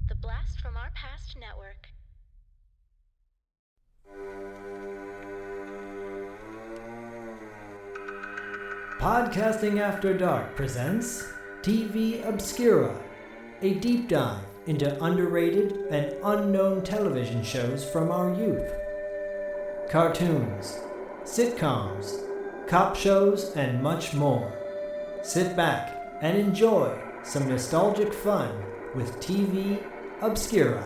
The Blast from Our Past Network. Podcasting After Dark presents TV Obscura, a deep dive into underrated and unknown television shows from our youth. Cartoons, sitcoms, cop shows, and much more. Sit back and enjoy some nostalgic fun with TV Obscura.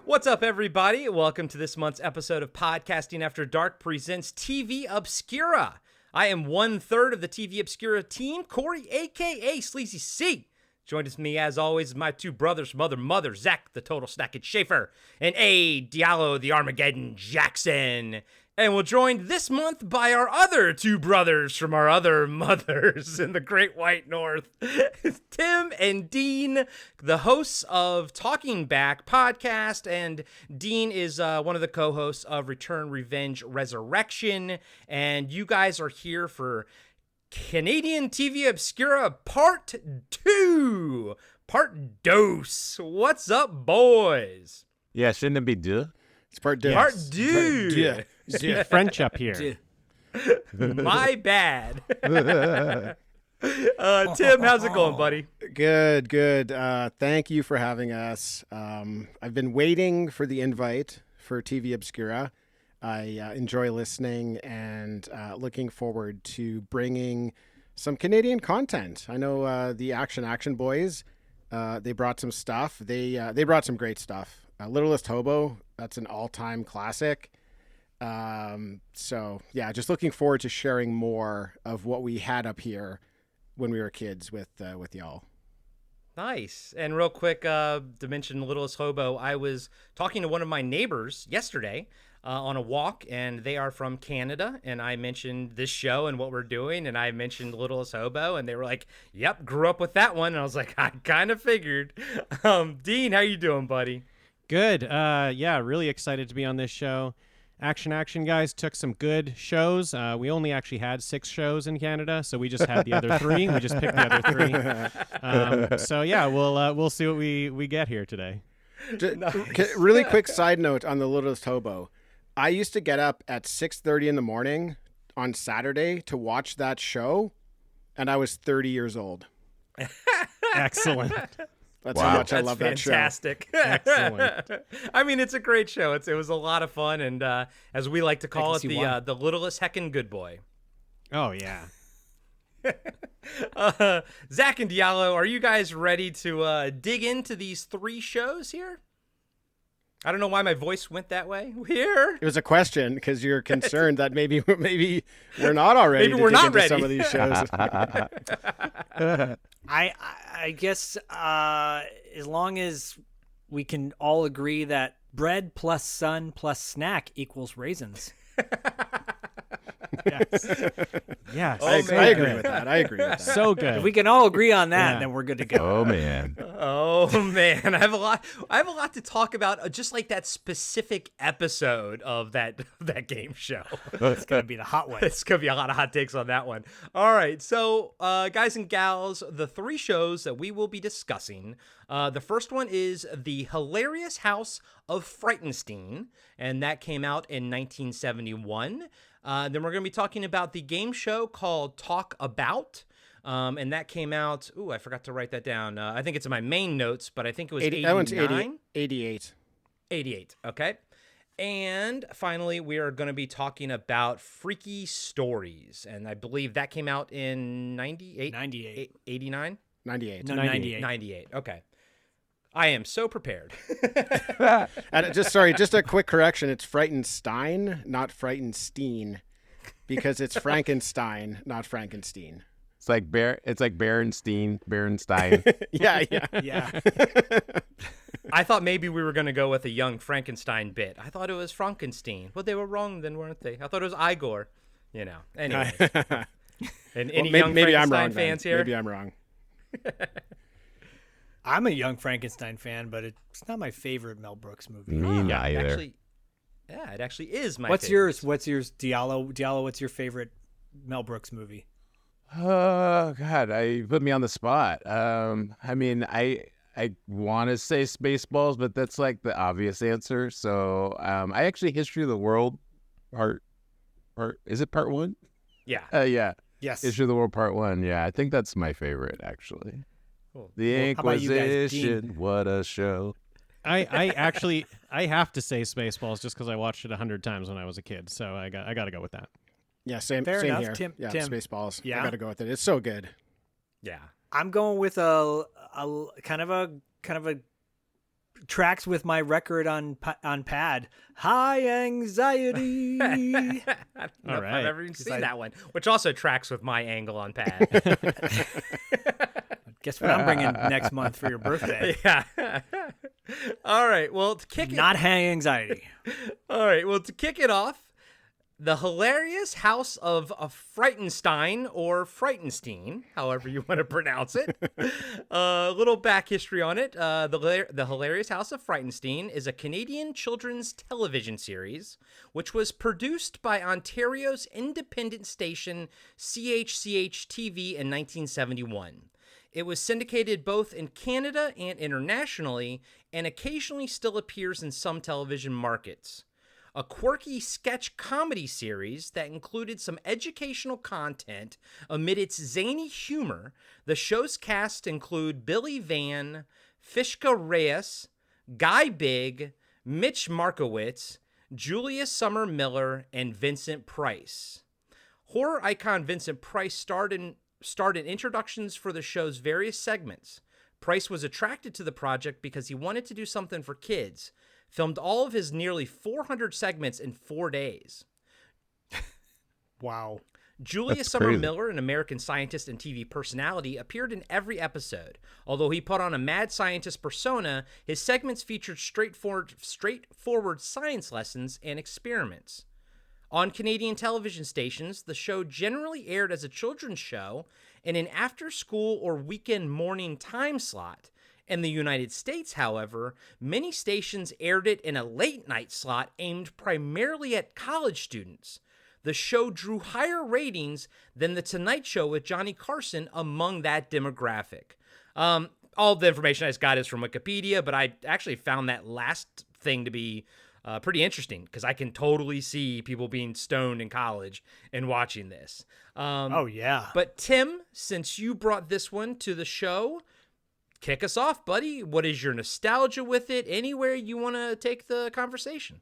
What's up, everybody? Welcome to this month's episode of Podcasting After Dark presents TV Obscura. I am 1/3 of the TV Obscura team, Corey, a.k.a. Sleazy C. Joined with me, as always, my two brothers from mother, Zach, the Total Snackage Schaefer, and Diallo, the Armageddon Jackson. And we're joined this month by our other two brothers from our other mothers in the Great White North, Tim and Dean, the hosts of Talking Back podcast, and Dean is one of the co-hosts of Return, Revenge, Resurrection, and you guys are here for Canadian TV Obscura Part 2, Part Dos. What's up, boys? Yeah, shouldn't it be deux? It's Part Deux. Part Deux. Speak French up here. My bad. Tim, how's it going, buddy? Good. Thank you for having us. I've been waiting for the invite for TV Obscura. I enjoy listening and looking forward to bringing some Canadian content. I know the Action Boys, they brought some stuff. They brought some great stuff. Littlest Hobo, that's an all-time classic. So yeah, just looking forward to sharing more of what we had up here when we were kids with y'all. Nice. And real quick, to mention Littlest Hobo, I was talking to one of my neighbors yesterday on a walk, and they are from Canada, and I mentioned this show and what we're doing, and I mentioned Littlest Hobo, and they were like, yep, grew up with that one. And I was like, I kind of figured. Dean, how you doing, buddy? Good. Yeah, really excited to be on this show. Action guys took some good shows. We only actually had 6 shows in Canada, so we just had the other 3. We just picked the other 3. So yeah, we'll see what we get here today. Really quick side note on the Littlest Hobo. I used to get up at 6:30 in the morning on Saturday to watch that show, and I was 30 years old. Excellent. That's how much I love that show. Fantastic. Excellent. I mean, it's a great show. It was a lot of fun, and as we like to call it, the littlest heckin' good boy. Oh yeah. Zach and Diallo, are you guys ready to dig into these 3 shows here? I don't know why my voice went that way. Here, it was a question because you're concerned that maybe we're not already. Maybe we're not ready. Some of these shows. I guess as long as we can all agree that bread plus sun plus snack equals raisins. Yes. I agree with that. So good. If we can all agree on that, then we're good to go. Oh man. I have a lot to talk about, just like that specific episode of that game show. It's gonna be the hot one. It's gonna be a lot of hot takes on that one. All right, so guys and gals, the 3 shows that we will be discussing. The first one is The Hilarious House of Frightenstein, and that came out in 1971. Then we're going to be talking about the game show called Talk About, and that came out, I forgot to write that down. I think it's in my main notes, but I think it was 89? That one's 88. 88, okay. And finally, we are going to be talking about Freaky Stories, and I believe that came out in 98? 98. 89? 98. No, 98. 98, okay. I am so prepared. And just a quick correction. It's Frightenstein, not Frightenstein, because it's Frankenstein, not Frankenstein. It's like Berenstein. Yeah. I thought maybe we were going to go with a Young Frankenstein bit. I thought it was Frankenstein. Well, they were wrong then, weren't they? I thought it was Igor. Anyway. And any Young Frankenstein fans here? Maybe I'm wrong. I'm a Young Frankenstein fan, but it's not my favorite Mel Brooks movie. Me neither. Actually, Yeah, it actually is my What's favorite. yours? What's yours, Diallo? Diallo, what's your favorite Mel Brooks movie? Oh God, I put me on the spot. I mean, I want to say Spaceballs, but that's like the obvious answer. So, I actually History of the World part is it part one? Yeah. Yeah. Yes. History of the World Part 1. Yeah, I think that's my favorite, actually. Cool. The How about you guys, Inquisition, what a show. I actually I have to say Spaceballs just because I watched it 100 times when I was a kid. So I got to go with that. Yeah, same Fair enough. here. Tim- yeah, Tim. Spaceballs. Yeah? I got to go with it. It's so good. Yeah. I'm going with a kind of a tracks with my record on pad. High Anxiety. I don't know All if right. I've ever even seen that one, which also tracks with my angle on pad. Guess what I'm bringing next month for your birthday? Yeah. All right. Well, to kick Not High Anxiety. All right. Well, to kick it off, the hilarious House of Frightenstein, or Frightenstein, however you want to pronounce it. A little back history on it. The hilarious House of Frightenstein is a Canadian children's television series, which was produced by Ontario's independent station CHCH TV in 1971. It was syndicated both in Canada and internationally, and occasionally still appears in some television markets. A quirky sketch comedy series that included some educational content amid its zany humor, the show's cast include Billy Van, Fishka Reyes, Guy Bigg, Mitch Markowitz, Julia Summer Miller, and Vincent Price. Horror icon Vincent Price starred in introductions for the show's various segments. Price was attracted to the project because he wanted to do something for kids. Filmed all of his nearly 400 segments in 4 days. Wow. Julia That's Summer crazy. Miller, an American scientist and TV personality, appeared in every episode. Although he put on a mad scientist persona, his segments featured straightforward science lessons and experiments. On Canadian television stations, the show generally aired as a children's show in an after-school or weekend morning time slot. In the United States, however, many stations aired it in a late-night slot aimed primarily at college students. The show drew higher ratings than The Tonight Show with Johnny Carson among that demographic. All the information I just got is from Wikipedia, but I actually found that last thing to be pretty interesting because I can totally see people being stoned in college and watching this. Oh, yeah. But Tim, since you brought this one to the show, kick us off, buddy. What is your nostalgia with it? Anywhere you want to take the conversation?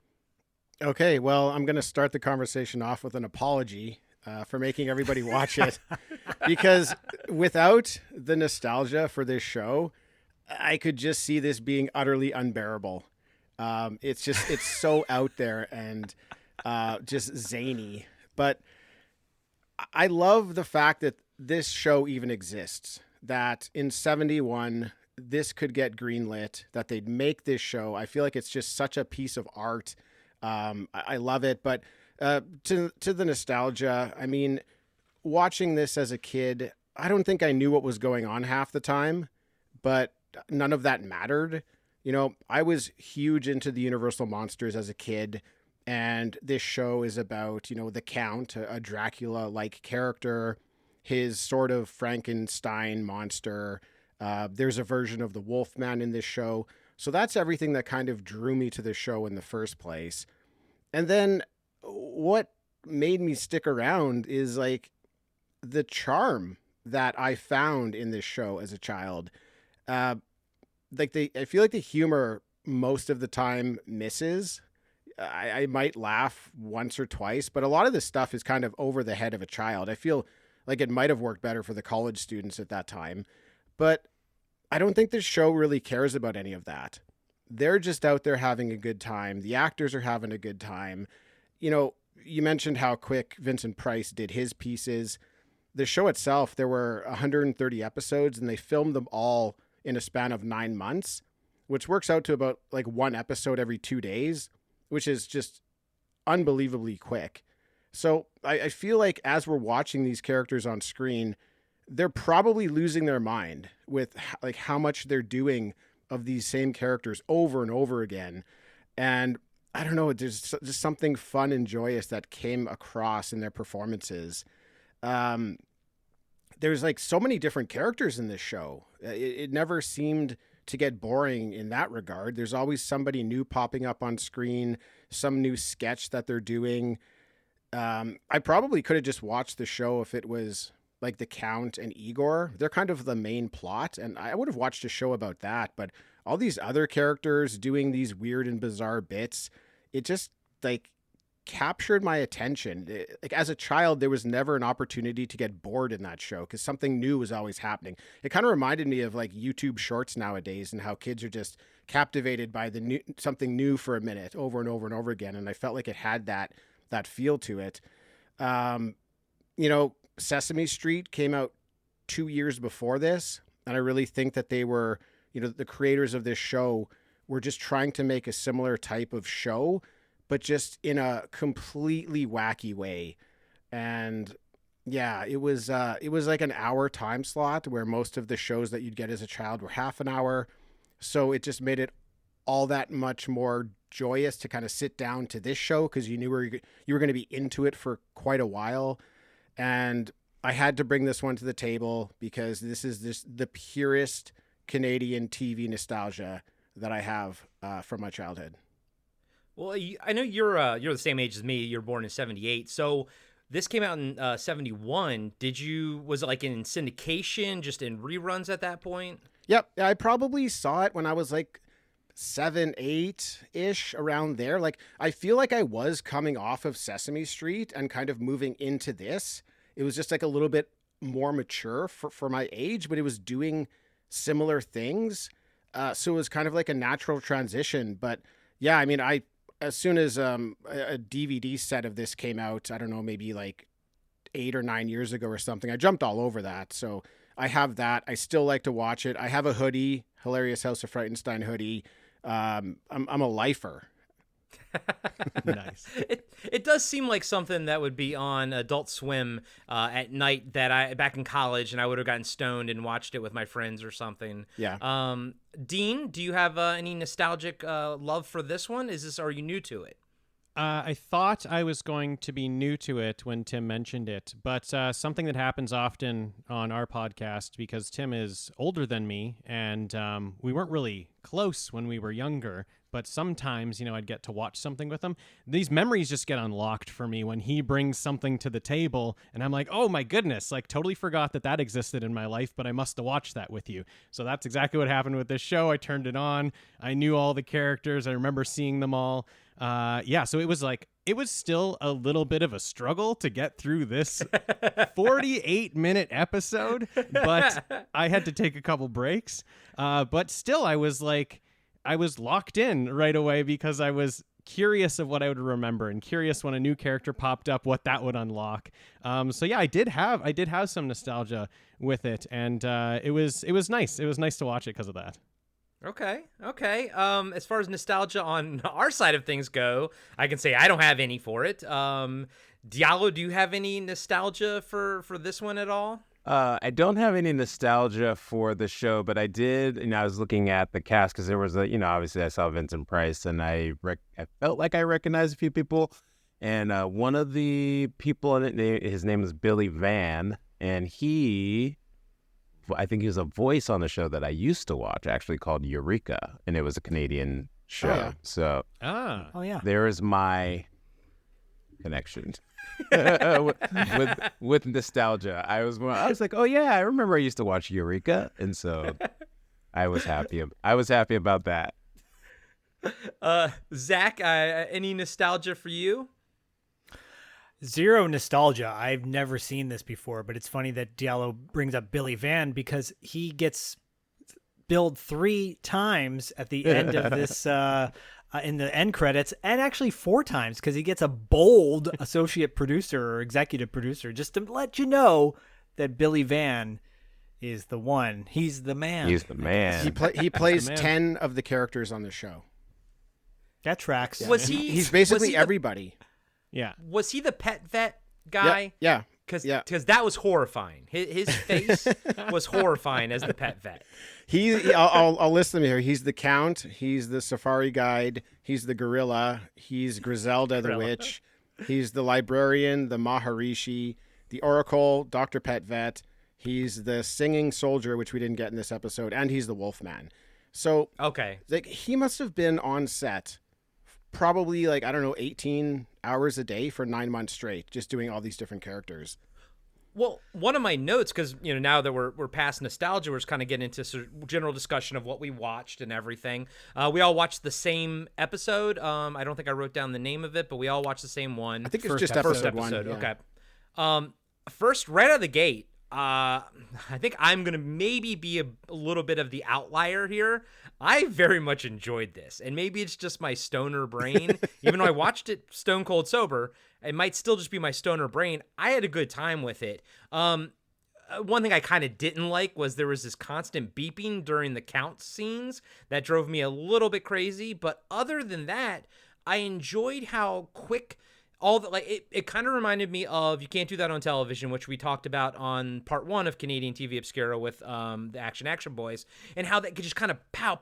Okay, well, I'm going to start the conversation off with an apology for making everybody watch it. Because without the nostalgia for this show, I could just see this being utterly unbearable. It's so out there and just zany. But I love the fact that this show even exists. That in 71, this could get greenlit, that they'd make this show. I feel like it's just such a piece of art. I love it. But to the nostalgia, I mean, watching this as a kid, I don't think I knew what was going on half the time, but none of that mattered. You know, I was huge into the Universal Monsters as a kid, and this show is about, you know, the Count, a Dracula-like character, his sort of Frankenstein monster. There's a version of the Wolfman in this show. So that's everything that kind of drew me to the show in the first place. And then what made me stick around is like the charm that I found in this show as a child. I feel like the humor most of the time misses. I might laugh once or twice, but a lot of this stuff is kind of over the head of a child. I feel like it might have worked better for the college students at that time, but I don't think this show really cares about any of that. They're just out there having a good time. The actors are having a good time. You know, you mentioned how quick Vincent Price did his pieces. The show itself, there were 130 episodes, and they filmed them all in a span of 9 months, which works out to about like one episode every 2 days, which is just unbelievably quick. So I feel like as we're watching these characters on screen, they're probably losing their mind with like how much they're doing of these same characters over and over again. And I don't know, there's just something fun and joyous that came across in their performances. There's like so many different characters in this show. It never seemed to get boring in that regard. There's always somebody new popping up on screen, some new sketch that they're doing. I probably could have just watched the show if it was like the Count and Igor. They're kind of the main plot, and I would have watched a show about that. But all these other characters doing these weird and bizarre bits, it just like captured my attention. Like as a child, there was never an opportunity to get bored in that show because something new was always happening. It kind of reminded me of like YouTube Shorts nowadays and how kids are just captivated by something new for a minute over and over and over again. And I felt like it had that feel to it. Sesame Street came out 2 years before this, and I really think that they were, the creators of this show were just trying to make a similar type of show, but just in a completely wacky way. And yeah, it was like an hour time slot where most of the shows that you'd get as a child were half an hour. So it just made it all that much more joyous to kind of sit down to this show because you knew you were going to be into it for quite a while. And I had to bring this one to the table because this is the purest Canadian TV nostalgia that I have from my childhood. Well, I know you're the same age as me. You're born in 78. So this came out in 71. Was it like in syndication, just in reruns at that point? Yep. I probably saw it when I was like 7, 8-ish, around there. Like, I feel like I was coming off of Sesame Street and kind of moving into this. It was just like a little bit more mature for my age, but it was doing similar things. So it was kind of like a natural transition. But yeah, I mean, as soon as a DVD set of this came out, I don't know, maybe like 8 or 9 years ago or something, I jumped all over that. So I have that. I still like to watch it. I have a hoodie, Hilarious House of Frightenstein hoodie. I'm a lifer. Nice. It does seem like something that would be on Adult Swim at night back in college, and I would have gotten stoned and watched it with my friends or something. Yeah. Dean, do you have any nostalgic love for this one? Are you new to it? I thought I was going to be new to it when Tim mentioned it, but something that happens often on our podcast, because Tim is older than me, and we weren't really close when we were younger, but sometimes, I'd get to watch something with him. These memories just get unlocked for me when he brings something to the table, and I'm like, oh my goodness, like totally forgot that existed in my life, but I must have watched that with you. So that's exactly what happened with this show. I turned it on. I knew all the characters. I remember seeing them all. So it was still a little bit of a struggle to get through this 48-minute episode, but I had to take a couple breaks. But still, I was locked in right away because I was curious of what I would remember and curious when a new character popped up, what that would unlock. So yeah, I did have some nostalgia with it, and it was nice. It was nice to watch it because of that. Okay. As far as nostalgia on our side of things go, I can say I don't have any for it. Diallo, do you have any nostalgia for this one at all? I don't have any nostalgia for the show, but I did, I was looking at the cast because there was obviously I saw Vincent Price, and I felt like I recognized a few people. And one of the people in it, his name is Billy Van, and I think he was a voice on the show that I used to watch, actually, called Eureka, and it was a Canadian show. Oh, yeah. So, Oh yeah, there is my connection with nostalgia. I was like, oh yeah, I remember I used to watch Eureka, and so I was happy. I was happy about that. Zach, any nostalgia for you? Zero nostalgia. I've never seen this before, but it's funny that Diallo brings up Billy Van because he gets billed 3 times at the end of this, in the end credits, and actually 4 times because he gets a bold associate producer or executive producer just to let you know that Billy Van is the one. He's the man. He's the man. He plays 10 of the characters on the show. That tracks. Was He's basically everybody. Yeah. Was he the pet vet guy? Yeah. because that was horrifying. His face was horrifying as the pet vet. I'll list them here. He's the Count. He's the Safari Guide. He's the Gorilla. He's Griselda the Witch. He's the Librarian, the Maharishi, the Oracle, Dr. Pet Vet. He's the Singing Soldier, which we didn't get in this episode, and he's the Wolfman. So okay, like he must have been on set probably 18 hours a day for 9 months straight, just doing all these different characters. Well, one of my notes, because now that we're past nostalgia, we're just kind of getting into general discussion of what we watched and everything. We all watched the same episode. I don't think I wrote down the name of it, but we all watched the same one. I think it's first just episode. episode 1. Yeah. Okay. First, right out of the gate, I think I'm gonna maybe be a little bit of the outlier here. I very much enjoyed this, and maybe it's just my stoner brain. Even though I watched it stone cold sober, it might still just be my stoner brain. I had a good time with it. One thing I kind of didn't like was there was this constant beeping during the count scenes that drove me a little bit crazy. But other than that, I enjoyed how quick all the it kind of reminded me of You Can't Do That on Television, which we talked about on part 1 of Canadian TV Obscura with the Action Boys, and how that could just kind of pow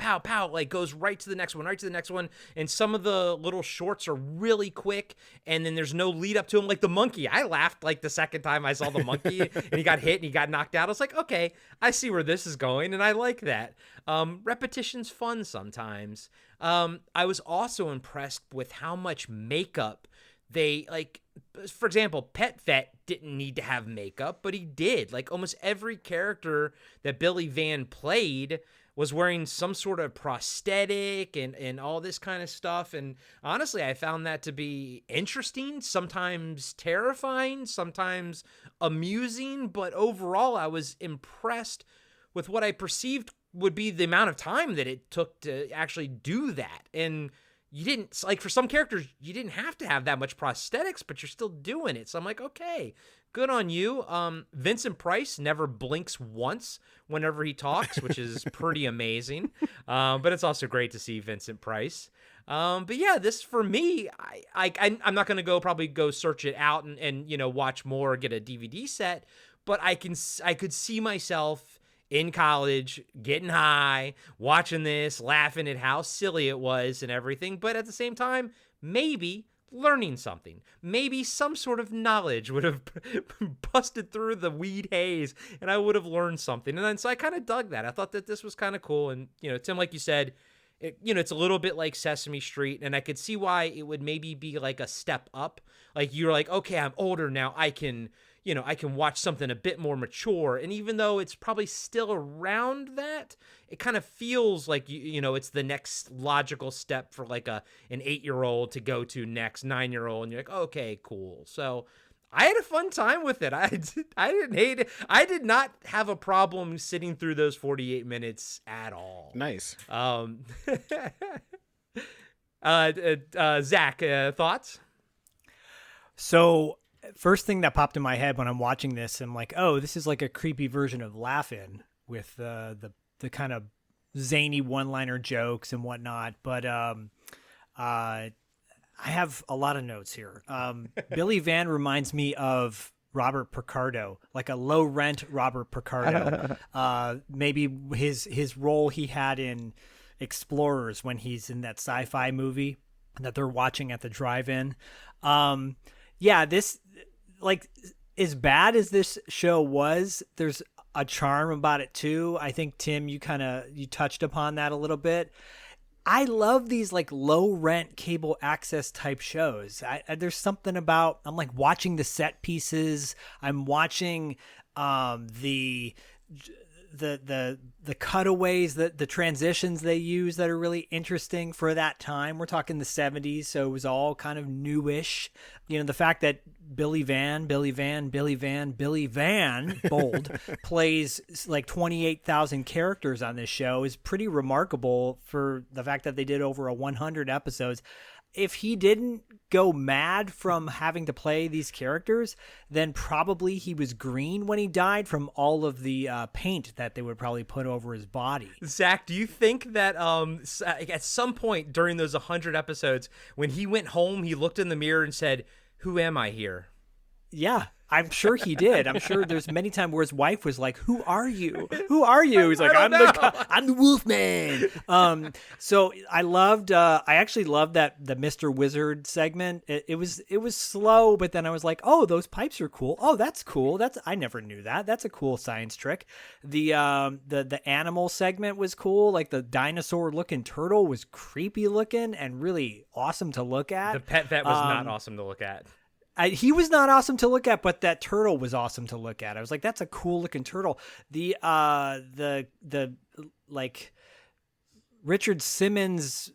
goes right to the next one, and some of the little shorts are really quick, and then there's no lead up to them. Like the monkey, I laughed the second time I saw the monkey and he got hit and he got knocked out. I was like, okay, I see where this is going, and I like that. Repetition's fun sometimes. I was also impressed with how much makeup they for example, Pet Vet didn't need to have makeup, but he did. Almost every character that Billy Van played was wearing some sort of prosthetic and all this kind of stuff. And honestly, I found that to be interesting, sometimes terrifying, sometimes amusing. But overall, I was impressed with what I perceived would be the amount of time that it took to actually do that. And you didn't, for some characters, you didn't have to have that much prosthetics, but you're still doing it. So I'm like, okay, good on you. Vincent Price never blinks once whenever he talks, which is pretty amazing. But it's also great to see Vincent Price. But yeah, this for me, I'm not going to probably go search it out and watch more or get a DVD set, but I could see myself in college, getting high, watching this, laughing at how silly it was and everything. But at the same time, maybe learning something. Maybe some sort of knowledge would have busted through the weed haze and I would have learned something. And then so I kind of dug that. I thought that this was kind of cool. And, Tim, like you said, it's a little bit like Sesame Street. And I could see why it would maybe be like a step up. You're like, okay, I'm older now. I can watch something a bit more mature. And even though it's probably still around that, it kind of feels like, it's the next logical step for an 8-year-old to go to next 9-year-old. And you're like, okay, cool. So I had a fun time with it. I didn't hate it. I did not have a problem sitting through those 48 minutes at all. Nice. Zach, thoughts? So first thing that popped in my head when I'm watching this, I'm like, oh, this is like a creepy version of Laugh-In with the kind of zany one-liner jokes and whatnot. But I have a lot of notes here. Billy Van reminds me of Robert Picardo, like a low-rent Robert Picardo. Maybe his role he had in Explorers when he's in that sci-fi movie that they're watching at the drive-in. Yeah, this, as bad as this show was, there's a charm about it too. I think, Tim, you touched upon that a little bit. I love these low rent cable access type shows. There's something about, I'm watching the set pieces. I'm watching the cutaways, the transitions they use that are really interesting for that time. We're talking the 70s, so it was all kind of newish. The fact that Billy Van bold plays 28,000 characters on this show is pretty remarkable for the fact that they did over 100 episodes. If he didn't go mad from having to play these characters, then probably he was green when he died from all of the paint that they would probably put over his body. Zach, do you think that at some point during those 100 episodes, when he went home, he looked in the mirror and said, "Who am I here?" Yeah, I'm sure he did. I'm sure there's many times where his wife was like, "Who are you? Who are you?" He's like, I'm the Wolfman." So I actually loved the Mr. Wizard segment. It was slow, but then I was like, "Oh, those pipes are cool. Oh, that's cool. I never knew that. That's a cool science trick." The animal segment was cool. Like the dinosaur looking turtle was creepy looking and really awesome to look at. The pet vet was not awesome to look at. He was not awesome to look at, but that turtle was awesome to look at. I was like, that's a cool looking turtle. The like Richard Simmons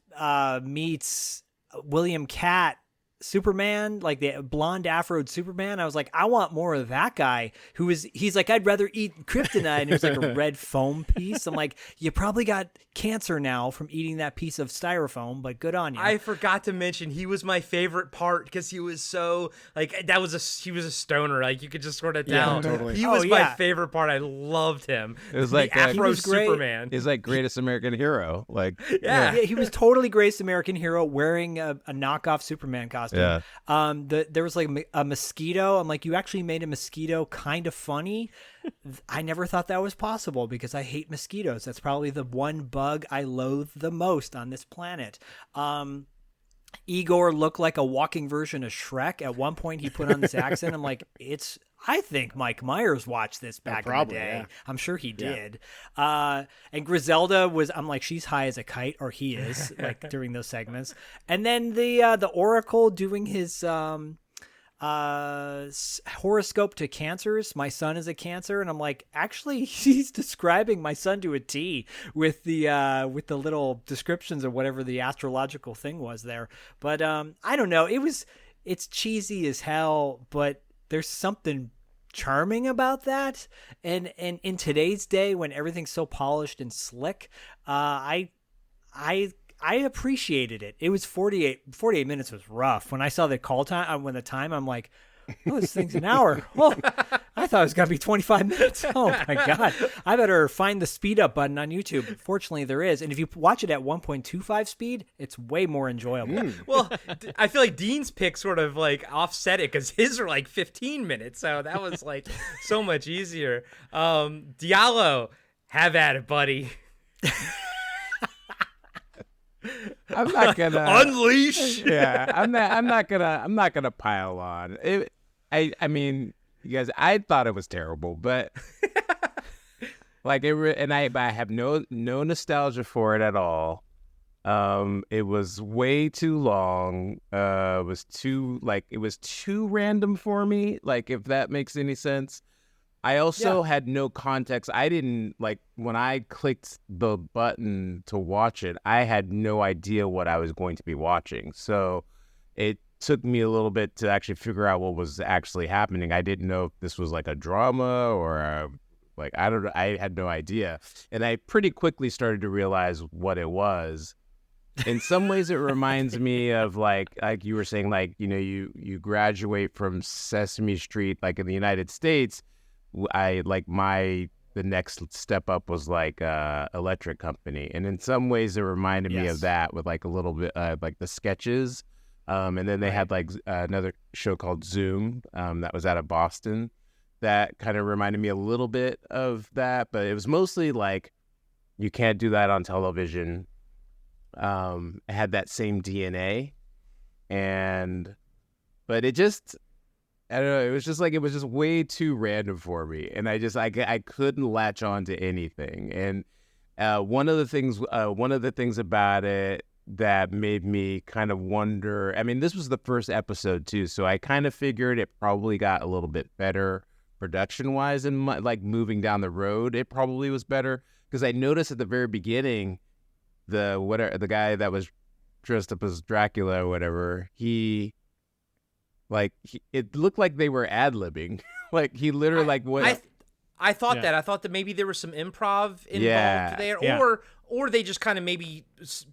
meets William Catt Superman, like the blonde afroed Superman. I was like, I want more of that guy he's like, I'd rather eat kryptonite. And it was like a red foam piece. I'm like, you probably got cancer now from eating that piece of styrofoam, but good on you. I forgot to mention he was my favorite part because he was so like he was a stoner. Like you could just sort of tell. Yeah, totally. He was my favorite part. I loved him. It was like the Afro he was great. Superman. He's like greatest American hero. Like Yeah. Yeah, he was totally greatest American hero wearing a knockoff Superman costume. Yeah. There was like a mosquito. I'm like, you actually made a mosquito kind of funny. I never thought that was possible because I hate mosquitoes. That's probably the one bug I loathe the most on this planet. Igor looked like a walking version of Shrek. At one point, he put on this accent. I'm like, I think Mike Myers watched this back in the day. Yeah. I'm sure he did. And Griselda I'm like, she's high as a kite, or he is, like during those segments. And then the Oracle doing his horoscope to cancers. My son is a Cancer, and I'm like, actually, he's describing my son to a T with the little descriptions of whatever the astrological thing was there. But I don't know. It's cheesy as hell, but there's something charming about that. And in today's day when everything's so polished and slick, I appreciated it. It was 48 minutes was rough. When I saw the call time, I'm like, oh, this thing's an hour. Oh, I thought it was going to be 25 minutes. Oh my God. I better find the speed up button on YouTube. Fortunately, there is. And if you watch it at 1.25 speed, it's way more enjoyable. Well, I feel like Dean's pick sort of like offset it because his are like 15 minutes. So that was like so much easier. Diallo, have at it, buddy. I'm not gonna unleash. Yeah, I'm not gonna pile on. I mean, you guys, I thought it was terrible, but like I have no nostalgia for it at all. It was way too long. It was too random for me. Like, if that makes any sense. I also had no context. I didn't, like, when I clicked the button to watch it, I had no idea what I was going to be watching. So it took me a little bit to actually figure out what was actually happening. I didn't know if this was like a drama or I had no idea. And I pretty quickly started to realize what it was. In some ways, it reminds me of like you were saying, like, you know, you graduate from Sesame Street, like in the United States. The next step up was like Electric Company, and in some ways it reminded me of that with like a little bit like the sketches, and then they had like another show called Zoom that was out of Boston that kind of reminded me a little bit of that, but it was mostly like you can't do that on television. It had that same DNA, but it just, I don't know. It was just way too random for me, and I couldn't latch on to anything. And one of the things about it that made me kind of wonder. I mean, this was the first episode too, so I kind of figured it probably got a little bit better production wise, and like moving down the road, it probably was better because I noticed at the very beginning, the guy that was dressed up as Dracula or whatever, it looked like they were ad-libbing. Like, he literally I thought that maybe there was some improv involved there, or they just kind of maybe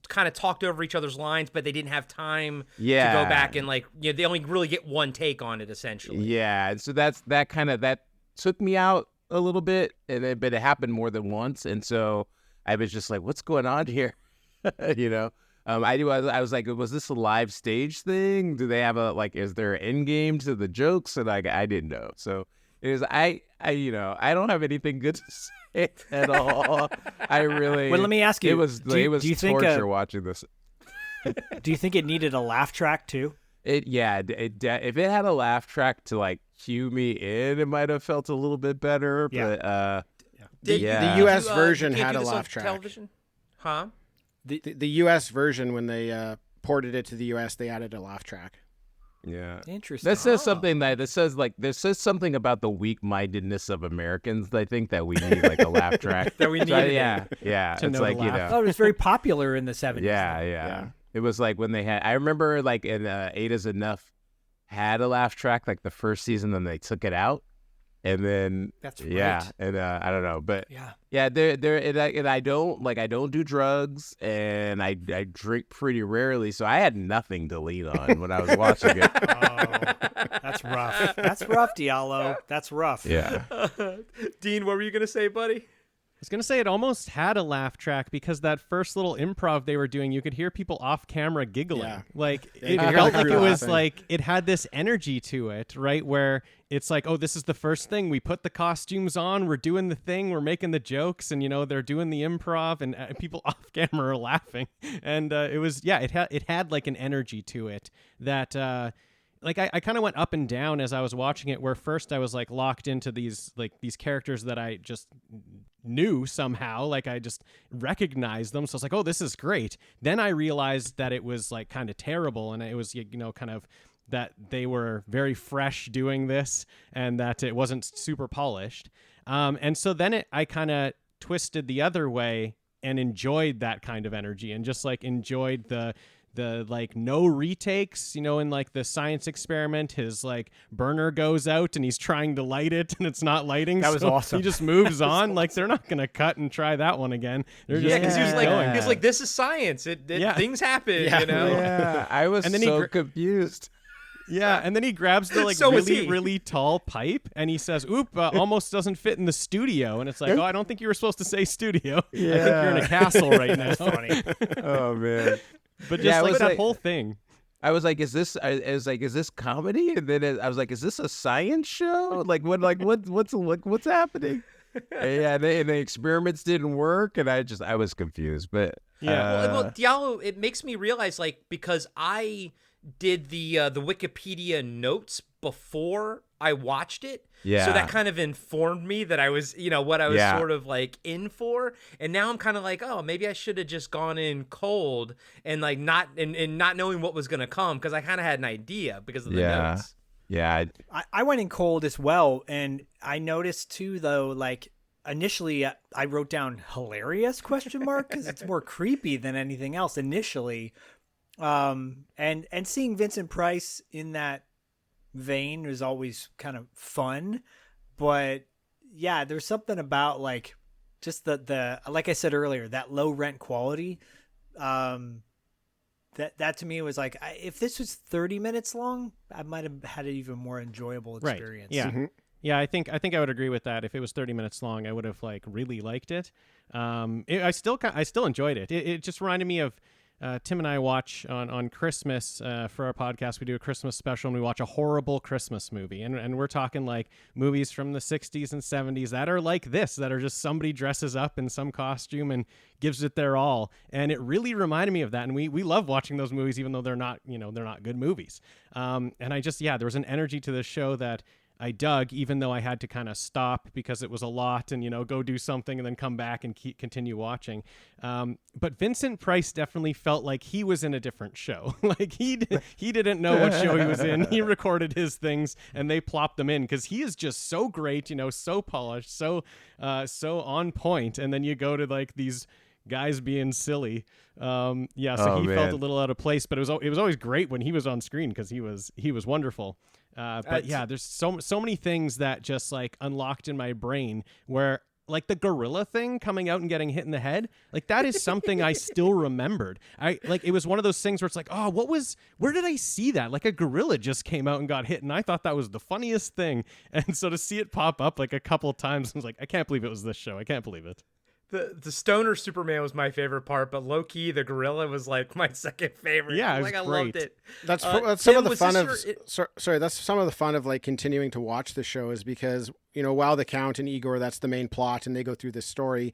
kind of talked over each other's lines, but they didn't have time to go back and they only really get one take on it essentially. Yeah, and so that took me out a little bit, but it happened more than once, and so I was just like, what's going on here? You know. I was like, was this a live stage thing? Do they have is there an end game to the jokes? And I didn't know. So it was, I don't have anything good to say at all. I really, Well, let me ask you, it was do you think torture watching this. Do you think it needed a laugh track too? If it had a laugh track to like cue me in, it might have felt a little bit better. Yeah. But The yeah. U.S. You version can't had do a this on laugh track. television? Huh? The U.S. version, when they ported it to the U.S., they added a laugh track. Yeah. Interesting. That says something this says something about the weak-mindedness of Americans. I think that we need like a laugh track. That we So, needed yeah. To It's know like, to laugh. Oh, it was very popular in the 70s. yeah. It was like when they had. I remember like in Eight Is Enough had a laugh track like the first season, then they took it out, and then That's yeah, right. and I don't know, but Yeah. and I don't do drugs, and I drink pretty rarely, so I had nothing to lean on when I was watching it. Oh, that's rough. That's rough, Diallo. That's rough. Yeah. Dean, what were you gonna say, buddy? I was going to say it almost had a laugh track because that first little improv they were doing, you could hear people off camera giggling. Yeah. Like Yeah, it you could hear felt the like it crew was laughing. like it had this energy to it, right? Where it's like, oh, this is the first thing. We put the costumes on, we're doing the thing, we're making the jokes, and they're doing the improv, and people off camera are laughing. And it was, it had like an energy to it that like I kind of went up and down as I was watching it, where first I was like locked into these characters that I just knew somehow, like I just recognized them. So I was like, oh, this is great. Then I realized that it was like kind of terrible, and it was, kind of that they were very fresh doing this and that it wasn't super polished. And so then I kind of twisted the other way and enjoyed that kind of energy and just like enjoyed the like no retakes, in like the science experiment, his like burner goes out and he's trying to light it and it's not lighting. That was so awesome. He just moves on. Like they're not going to cut and try that one again. They're just Yeah, because he was like, going. this is science. Yeah. Things happen. Yeah. Yeah, I was And then he so confused. Yeah, and then he grabs the like So was really, he. really tall pipe, and he says, "Oop, almost doesn't fit in the studio." And it's like, "Oh, I don't think you were supposed to say studio. I think you're in a castle right now." Funny. Oh man. But just Yeah, it like was that like- whole thing. I was like, is this comedy? And then I was like, is this a science show? What's happening? And the experiments didn't work, and I was confused. But Yeah. Well, Diallo, it makes me realize, like, because I did the Wikipedia notes before I watched it. Yeah. So that kind of informed me that I was, what I was Yeah. sort of like in for. And now I'm kind of like, oh, maybe I should have just gone in cold and like not knowing what was going to come, because I kind of had an idea because of the notes. yeah, I went in cold as well, and I noticed too, though, like initially I wrote down hilarious question mark because it's more creepy than anything else initially. And seeing Vincent Price in that vein was always kind of fun, but yeah, there's something about like just the like I said earlier, that low rent quality. That to me was like, if this was 30 minutes long, I might have had an even more enjoyable experience. Right. Yeah. Yeah, I think I would agree with that. If it was 30 minutes long, I would have like really liked it. I still enjoyed it. It just reminded me of Tim and I watch on Christmas for our podcast. We do a Christmas special and we watch a horrible Christmas movie. And we're talking like movies from the 60s and 70s that are like this, that are just somebody dresses up in some costume and gives it their all. And it really reminded me of that. And we love watching those movies, even though they're not good movies. And there was an energy to this show that I dug, even though I had to kind of stop because it was a lot and, go do something and then come back and continue watching. But Vincent Price definitely felt like he was in a different show. Like he didn't know what show he was in. He recorded his things and they plopped them in because he is just so great, so polished, so on point. And then you go to like these guys being silly. He felt a little out of place, but it was always great when he was on screen because he was wonderful. There's so many things that just like unlocked in my brain where like the gorilla thing coming out and getting hit in the head, like that is something I still remembered. It was one of those things where it's like, oh, where did I see that? Like a gorilla just came out and got hit, and I thought that was the funniest thing. And so to see it pop up like a couple of times, I was like, I can't believe it was this show. I can't believe it. The stoner Superman was my favorite part, but low key the gorilla was like my second favorite. Yeah, it like was I great. loved it. That's Tim, some of the was fun this of sorry. That's some of the fun of like continuing to watch the show is because while the Count and Igor, that's the main plot, and they go through this story,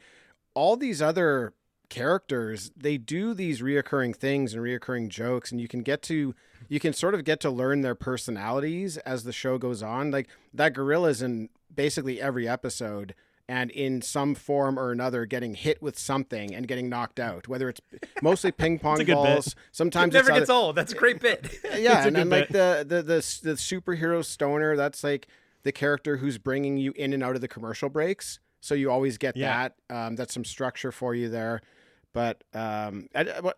all these other characters, they do these reoccurring things and reoccurring jokes, and you can sort of get to learn their personalities as the show goes on. Like that gorilla's in basically every episode, and in some form or another getting hit with something and getting knocked out, whether it's mostly ping pong a good balls. bit. Sometimes It never it's gets old. That's a great bit. yeah, a and then good like the superhero stoner, that's like the character who's bringing you in and out of the commercial breaks. So you always get Yeah. that. That's some structure for you there. But I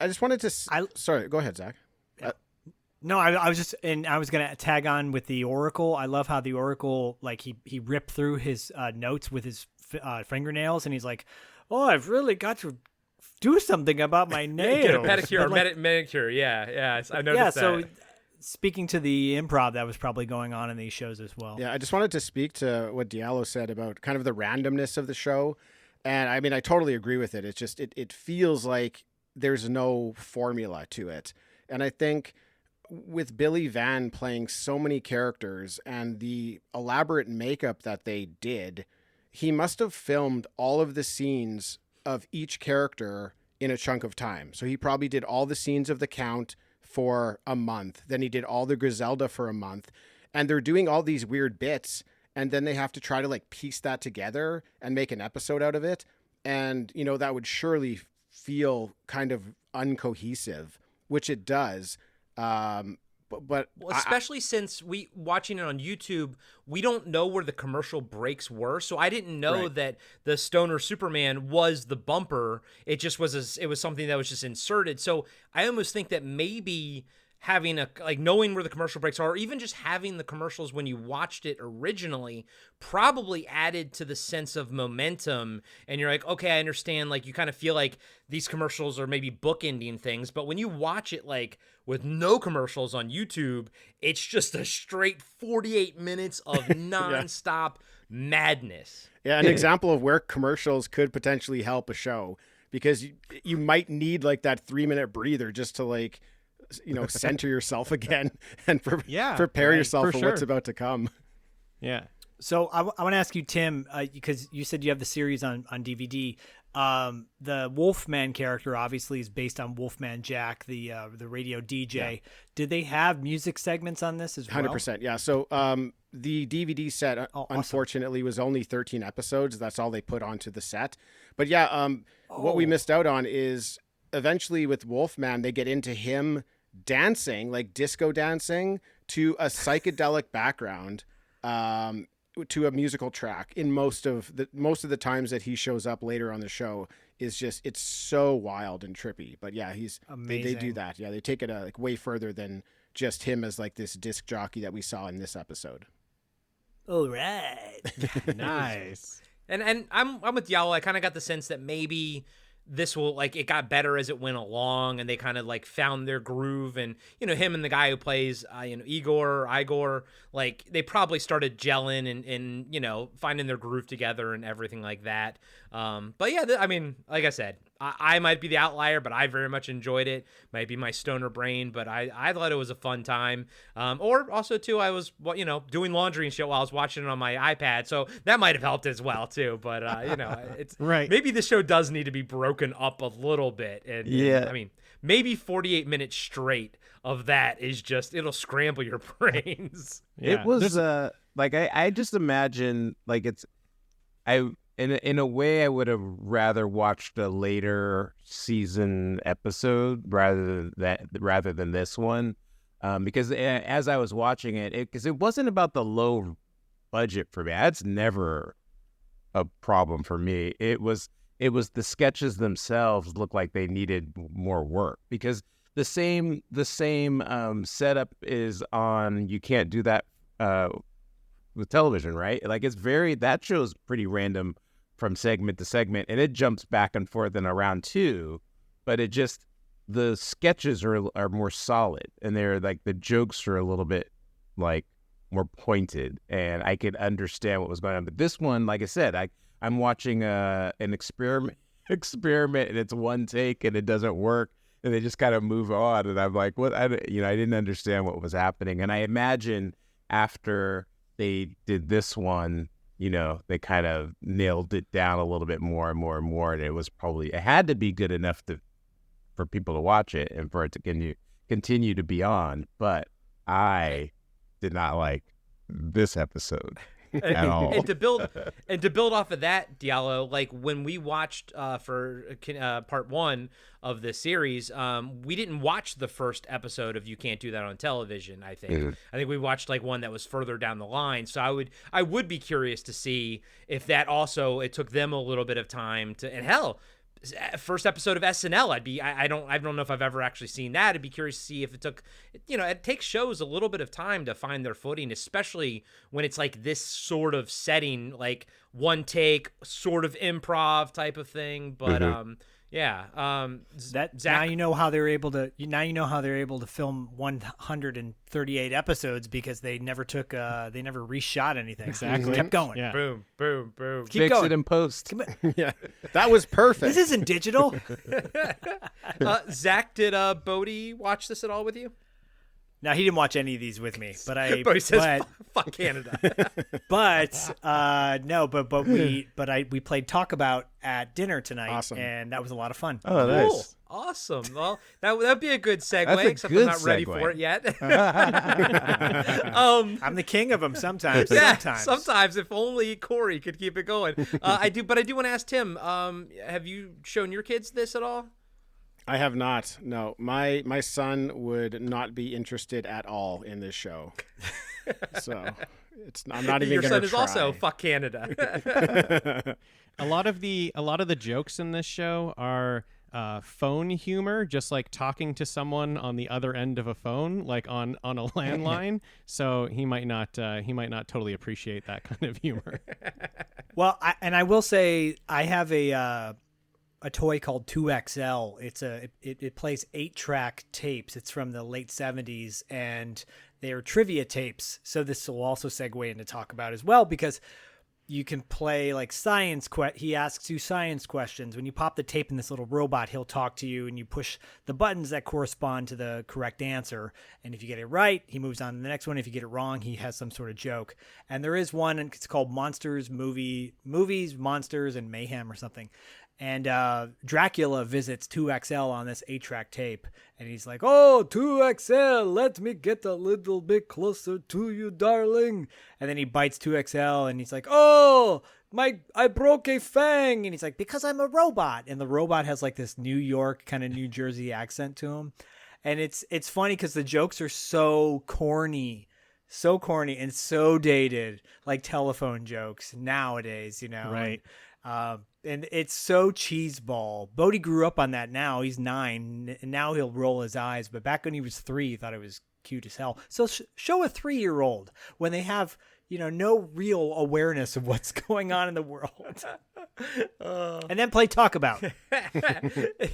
just wanted to. Sorry, go ahead, Zach. No, I was gonna tag on with the Oracle. I love how the Oracle, like he ripped through his notes with his fingernails, and he's like, "Oh, I've really got to do something about my nails." Get a pedicure or But, like, manicure. Yeah. I noticed yeah. that. So, speaking to the improv that was probably going on in these shows as well. Yeah, I just wanted to speak to what Diallo said about kind of the randomness of the show. And I mean, I totally agree with it. It's just, it feels like there's no formula to it. And I think with Billy Van playing so many characters and the elaborate makeup that they did, he must have filmed all of the scenes of each character in a chunk of time. So he probably did all the scenes of the Count for a month. Then he did all the Griselda for a month. And they're doing all these weird bits, and then they have to try to like piece that together and make an episode out of it. And, that would surely feel kind of uncohesive, which it does. But Well, especially since we watching it on YouTube, we don't know where the commercial breaks were. So I didn't know Right. that the Stoner Superman was the bumper. It just was it was something that was just inserted. So I almost think that maybe having knowing where the commercial breaks are, or even just having the commercials when you watched it originally, probably added to the sense of momentum. And you're like, okay, I understand. Like you kind of feel like these commercials are maybe bookending things, but when you watch it like with no commercials on YouTube, it's just a straight 48 minutes of nonstop madness. yeah, an example of where commercials could potentially help a show, because you might need like that 3-minute breather just to like, center yourself again and prepare right, yourself for what's sure. about to come. Yeah. So I want to ask you, Tim, because you said you have the series on DVD. The Wolfman character obviously is based on Wolfman Jack, the radio DJ. Yeah. Did they have music segments on this as well? 100%. Yeah. So the DVD set, awesome. unfortunately, was only 13 episodes. That's all they put onto the set. But yeah, what we missed out on is eventually with Wolfman, they get into him dancing, like disco dancing, to a psychedelic background, to a musical track. In most of the times that he shows up later on the show is just, it's so wild and trippy. But yeah, they do that. Yeah, they take it like way further than just him as like this disc jockey that we saw in this episode. All right. Nice. And I'm with Diallo. I kind of got the sense that maybe this will it got better as it went along, and they kind of found their groove, and him and the guy who plays Igor, like they probably started gelling and finding their groove together and everything like that. But yeah, I mean, like I said, I might be the outlier, but I very much enjoyed it. Might be my stoner brain, but I thought it was a fun time. Or also too, I was doing laundry and shit while I was watching it on my iPad, so that might have helped as well too. But it's Right. Maybe the show does need to be broken up a little bit. And Yeah. I mean, maybe 48 minutes straight of that is just, it'll scramble your brains. Yeah. It was I just imagine in a way I would have rather watched a later season episode rather than this one, because as I was watching because it wasn't about the low budget for me. That's never a problem for me. It was the sketches themselves looked like they needed more work, because the same setup is on You Can't Do That with television, right? Like that show's pretty random from segment to segment, and it jumps back and forth and around too, but the sketches are more solid, and they're the jokes are a little bit more pointed, and I could understand what was going on. But this one, like I said, I'm watching an experiment and it's one take and it doesn't work and they just kind of move on. And I'm like, what? I didn't understand what was happening. And I imagine after they did this one, they kind of nailed it down a little bit more and more and more. And it had to be good enough for people to watch it and for it to continue to be on. But I did not like this episode at all. And to build off of that, Diallo, like when we watched for part 1 of this series, we didn't watch the first episode of You Can't Do That on Television. I think we watched like one that was further down the line. So I would be curious to see if that also it took them a little bit of time to, and hell, first episode of SNL, I don't know if I've ever actually seen that. I'd be curious to see if it took, it takes shows a little bit of time to find their footing, especially when it's like this sort of setting, like one take, sort of improv type of thing. But Zach, now you know how they're able to film 138 episodes because they never reshot anything. Exactly. Kept going. Yeah. boom, boom, boom. Keep Fix going. it in post. Yeah, that was perfect. This isn't digital. Zach, did Bodie watch this at all with you? Now he didn't watch any of these with me, but Bodie says, "Fuck Canada." we played Talk About at dinner tonight, Awesome. and that was a lot of fun. Oh, nice. Cool. Awesome. Well, that'd be a good segue, That's a except good I'm not ready segue. for it yet. I'm the king of them sometimes. Yeah, sometimes. If only Corey could keep it going. I do want to ask Tim. Have you shown your kids this at all? I have not. No, my son would not be interested at all in this show. So I'm not even. Your gonna son is try. also fuck Canada. A lot of the jokes in this show are phone humor, just like talking to someone on the other end of a phone, like on a landline. So he might not totally appreciate that kind of humor. Well, I will say I have a toy called 2XL. It plays 8-track tapes. It's from the late 70s, and they are trivia tapes. So this will also segue into Talk About as well, because you can play like science. He asks you science questions. When you pop the tape in this little robot, he'll talk to you, and you push the buttons that correspond to the correct answer. And if you get it right, he moves on to the next one. If you get it wrong, he has some sort of joke. And there is one, and it's called Movies, Monsters, and Mayhem or something. And Dracula visits 2XL on this 8-track tape, and he's like, "Oh, 2XL, let me get a little bit closer to you, darling." And then he bites 2XL, and he's like, "Oh, I broke a fang." And he's like, "Because I'm a robot." And the robot has like this New York kind of New Jersey accent to him, and it's funny because the jokes are so corny and so dated, like telephone jokes nowadays, Right. And it's so cheeseball. Bodie grew up on that now. He's 9, and now he'll roll his eyes. But back when he was 3, he thought it was cute as hell. So show a 3-year-old when they have, no real awareness of what's going on in the world. And then play Talk About.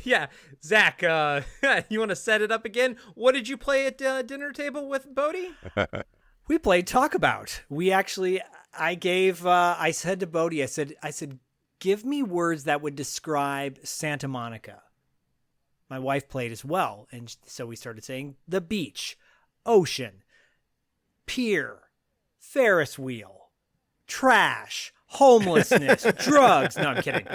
Yeah. Zach, you want to set it up again? What did you play at dinner table with Bodie? We played Talk About. I said to Bodie, I said, give me words that would describe Santa Monica. My wife played as well. And so we started saying the beach, ocean, pier, Ferris wheel, trash, homelessness, drugs. No, I'm kidding.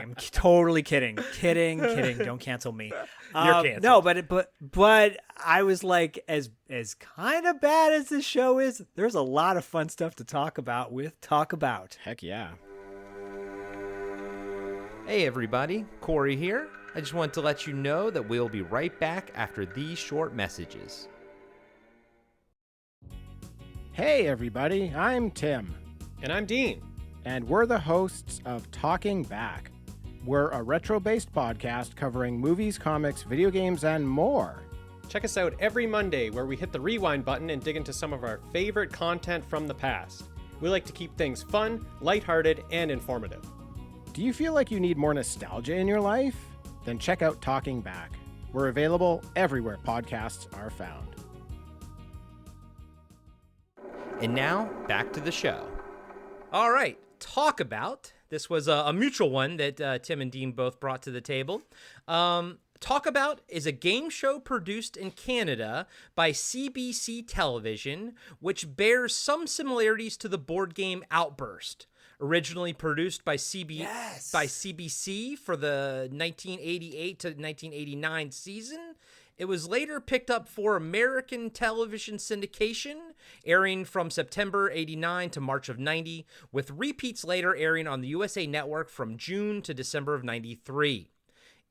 I'm totally kidding. Kidding. Don't cancel me. You're canceled. No, but I was like, as kind of bad as this show is, there's a lot of fun stuff to talk about with Talk About. Heck yeah. Hey everybody, Corey here. I just wanted to let you know that we'll be right back after these short messages. Hey everybody, I'm Tim. And I'm Dean. And we're the hosts of Talking Back. We're a retro-based podcast covering movies, comics, video games, and more. Check us out every Monday where we hit the rewind button and dig into some of our favorite content from the past. We like to keep things fun, lighthearted, and informative. Do you feel like you need more nostalgia in your life? Then check out Talking Back. We're available everywhere podcasts are found. And now, back to the show. All right, Talk About This was a mutual one that Tim and Dean both brought to the table. Talk About is a game show produced in Canada by CBC Television, which bears some similarities to the board game Outburst. Originally produced by CBC for the 1988 to 1989 season, it was later picked up for American television syndication, airing from September 89 to March of 90, with repeats later airing on the USA Network from June to December of 93.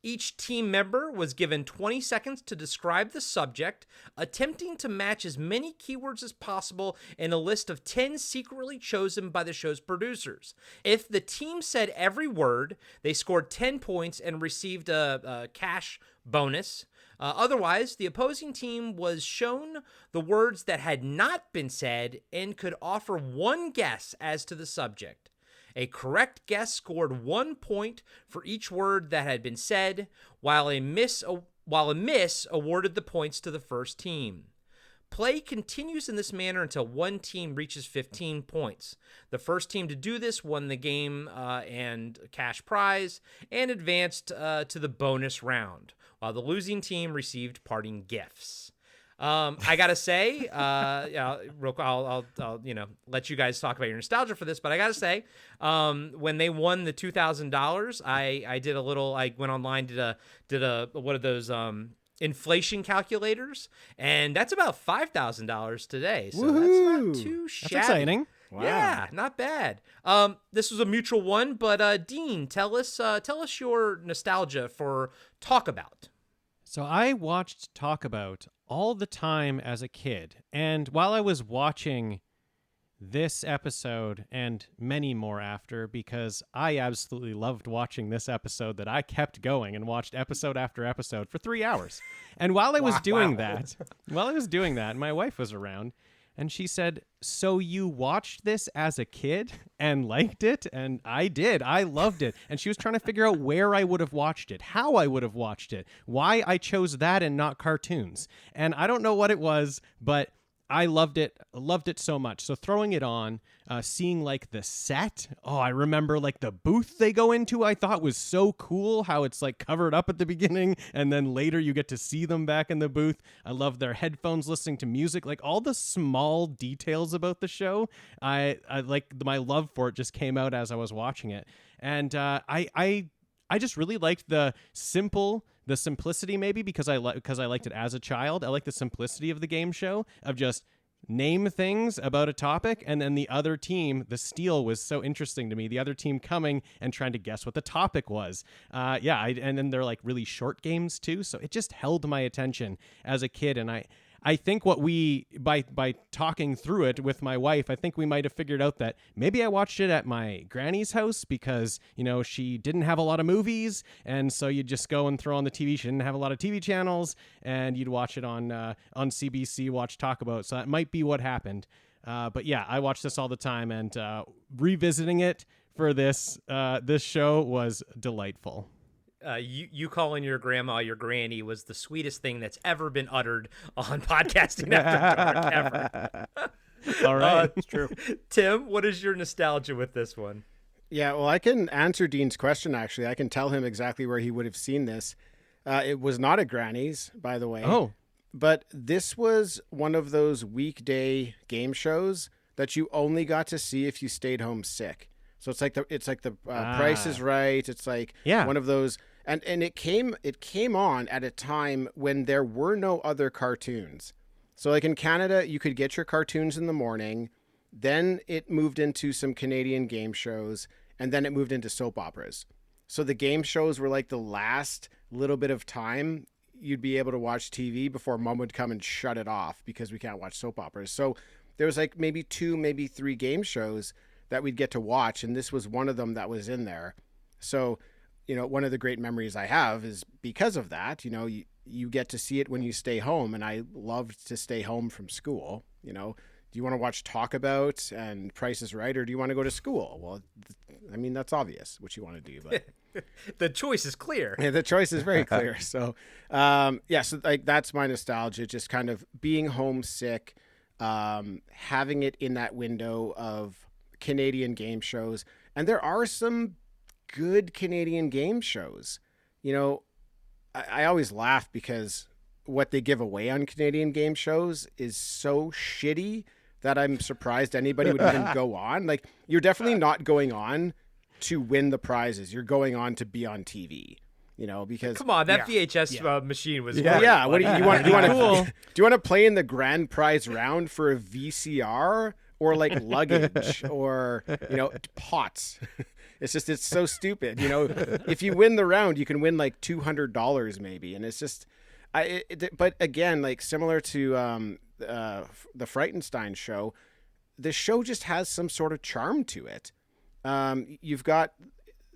Each team member was given 20 seconds to describe the subject, attempting to match as many keywords as possible in a list of 10 secretly chosen by the show's producers. If the team said every word, they scored 10 points and received a cash bonus. Otherwise, the opposing team was shown the words that had not been said and could offer one guess as to the subject. A correct guess scored 1 point for each word that had been said, while a miss awarded the points to the first team. Play continues in this manner until one team reaches 15 points. The first team to do this won the game and cash prize and advanced to the bonus round, while the losing team received parting gifts. I gotta say, I'll let you guys talk about your nostalgia for this, but I gotta say, when they won the $2,000, I went online, did a what are those inflation calculators, and that's about $5,000 today. So Woohoo! that's not too shabby. That's exciting. Wow. Yeah, not bad. This was a mutual one, but Dean, tell us your nostalgia for Talk About. So I watched Talk About all the time as a kid. And while I was watching this episode and many more after, because I absolutely loved watching this episode, that I kept going and watched episode after episode for 3 hours. And while I was doing that, my wife was around and she said, "So you watched this as a kid and liked it?" And I did. I loved it. And she was trying to figure out where I would have watched it, how I would have watched it, why I chose that and not cartoons. And I don't know what it was, but I loved it so much. So throwing it on, seeing like the set. Oh, I remember like the booth they go into, I thought was so cool, how it's like covered up at the beginning and then later you get to see them back in the booth. I love their headphones listening to music, like all the small details about the show. I like my love for it just came out as I was watching it. And I just really liked the simplicity, maybe because I liked it as a child. I like the simplicity of the game show of just name things about a topic, and then the other team, the steal was so interesting to me. The other team coming and trying to guess what the topic was. And then they're like really short games too, so it just held my attention as a kid. And I think what we, by talking through it with my wife, I think we might have figured out that maybe I watched it at my granny's house because, she didn't have a lot of movies. And so you'd just go and throw on the TV. She didn't have a lot of TV channels and you'd watch it on CBC, watch Talk About. So that might be what happened. But yeah, I watch this all the time, and revisiting it for this show was delightful. You calling your grandma your granny was the sweetest thing that's ever been uttered on Podcasting After Dark ever. All right. It's true. Tim, what is your nostalgia with this one? Yeah, well, I can answer Dean's question, actually. I can tell him exactly where he would have seen this. It was not at Granny's, by the way. Oh. But this was one of those weekday game shows that you only got to see if you stayed home sick. So it's like the Price is Right. It's like one of those, and it came on at a time when there were no other cartoons. So like in Canada, you could get your cartoons in the morning, then it moved into some Canadian game shows, and then it moved into soap operas. So the game shows were like the last little bit of time you'd be able to watch TV before mom would come and shut it off because we can't watch soap operas. So there was like maybe 2, maybe 3 game shows that we'd get to watch, and this was one of them that was in there. So, one of the great memories I have is because of that. You get to see it when you stay home, and I loved to stay home from school. Do you want to watch Talk About and Price is Right, or do you want to go to school? Well, that's obvious what you want to do, but the choice is clear. Yeah, the choice is very clear. So, so like that's my nostalgia, just kind of being homesick, having it in that window of Canadian game shows, and there are some good Canadian game shows. You know, I always laugh because what they give away on Canadian game shows is so shitty that I'm surprised anybody would even go on. Like, you're definitely not going on to win the prizes. You're going on to be on TV. You know, because come on, that VHS machine was yeah. great. Yeah, what do you want? Cool. Do you want to play in the grand prize round for a VCR or like luggage or pots? It's so stupid. You know, if you win the round, you can win like $200 maybe, and it's just but again, like similar to the Frightenstein show, the show just has some sort of charm to it. You've got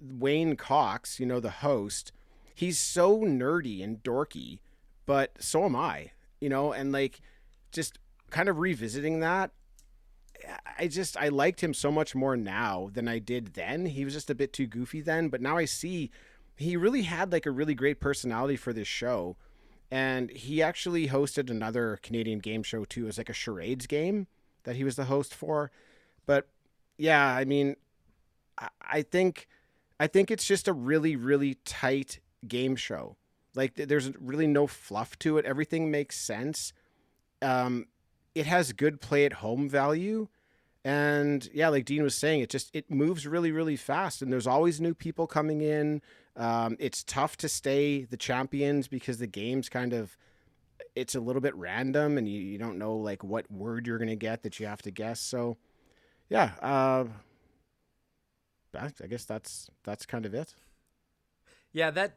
Wayne Cox, the host. He's so nerdy and dorky, but so am I, and like just kind of revisiting that. I liked him so much more now than I did then. He was just a bit too goofy then, but now I see he really had like a really great personality for this show. And he actually hosted another Canadian game show too. It was like a charades game that he was the host for. But yeah, I mean, I think it's just a really, really tight game show. Like there's really no fluff to it. Everything makes sense. It has good play at home value. And yeah, like Dean was saying, it moves really, really fast, and there's always new people coming in. It's tough to stay the champions because the game's it's a little bit random, and you don't know like what word you're going to get that you have to guess. So yeah, I guess that's kind of it. Yeah,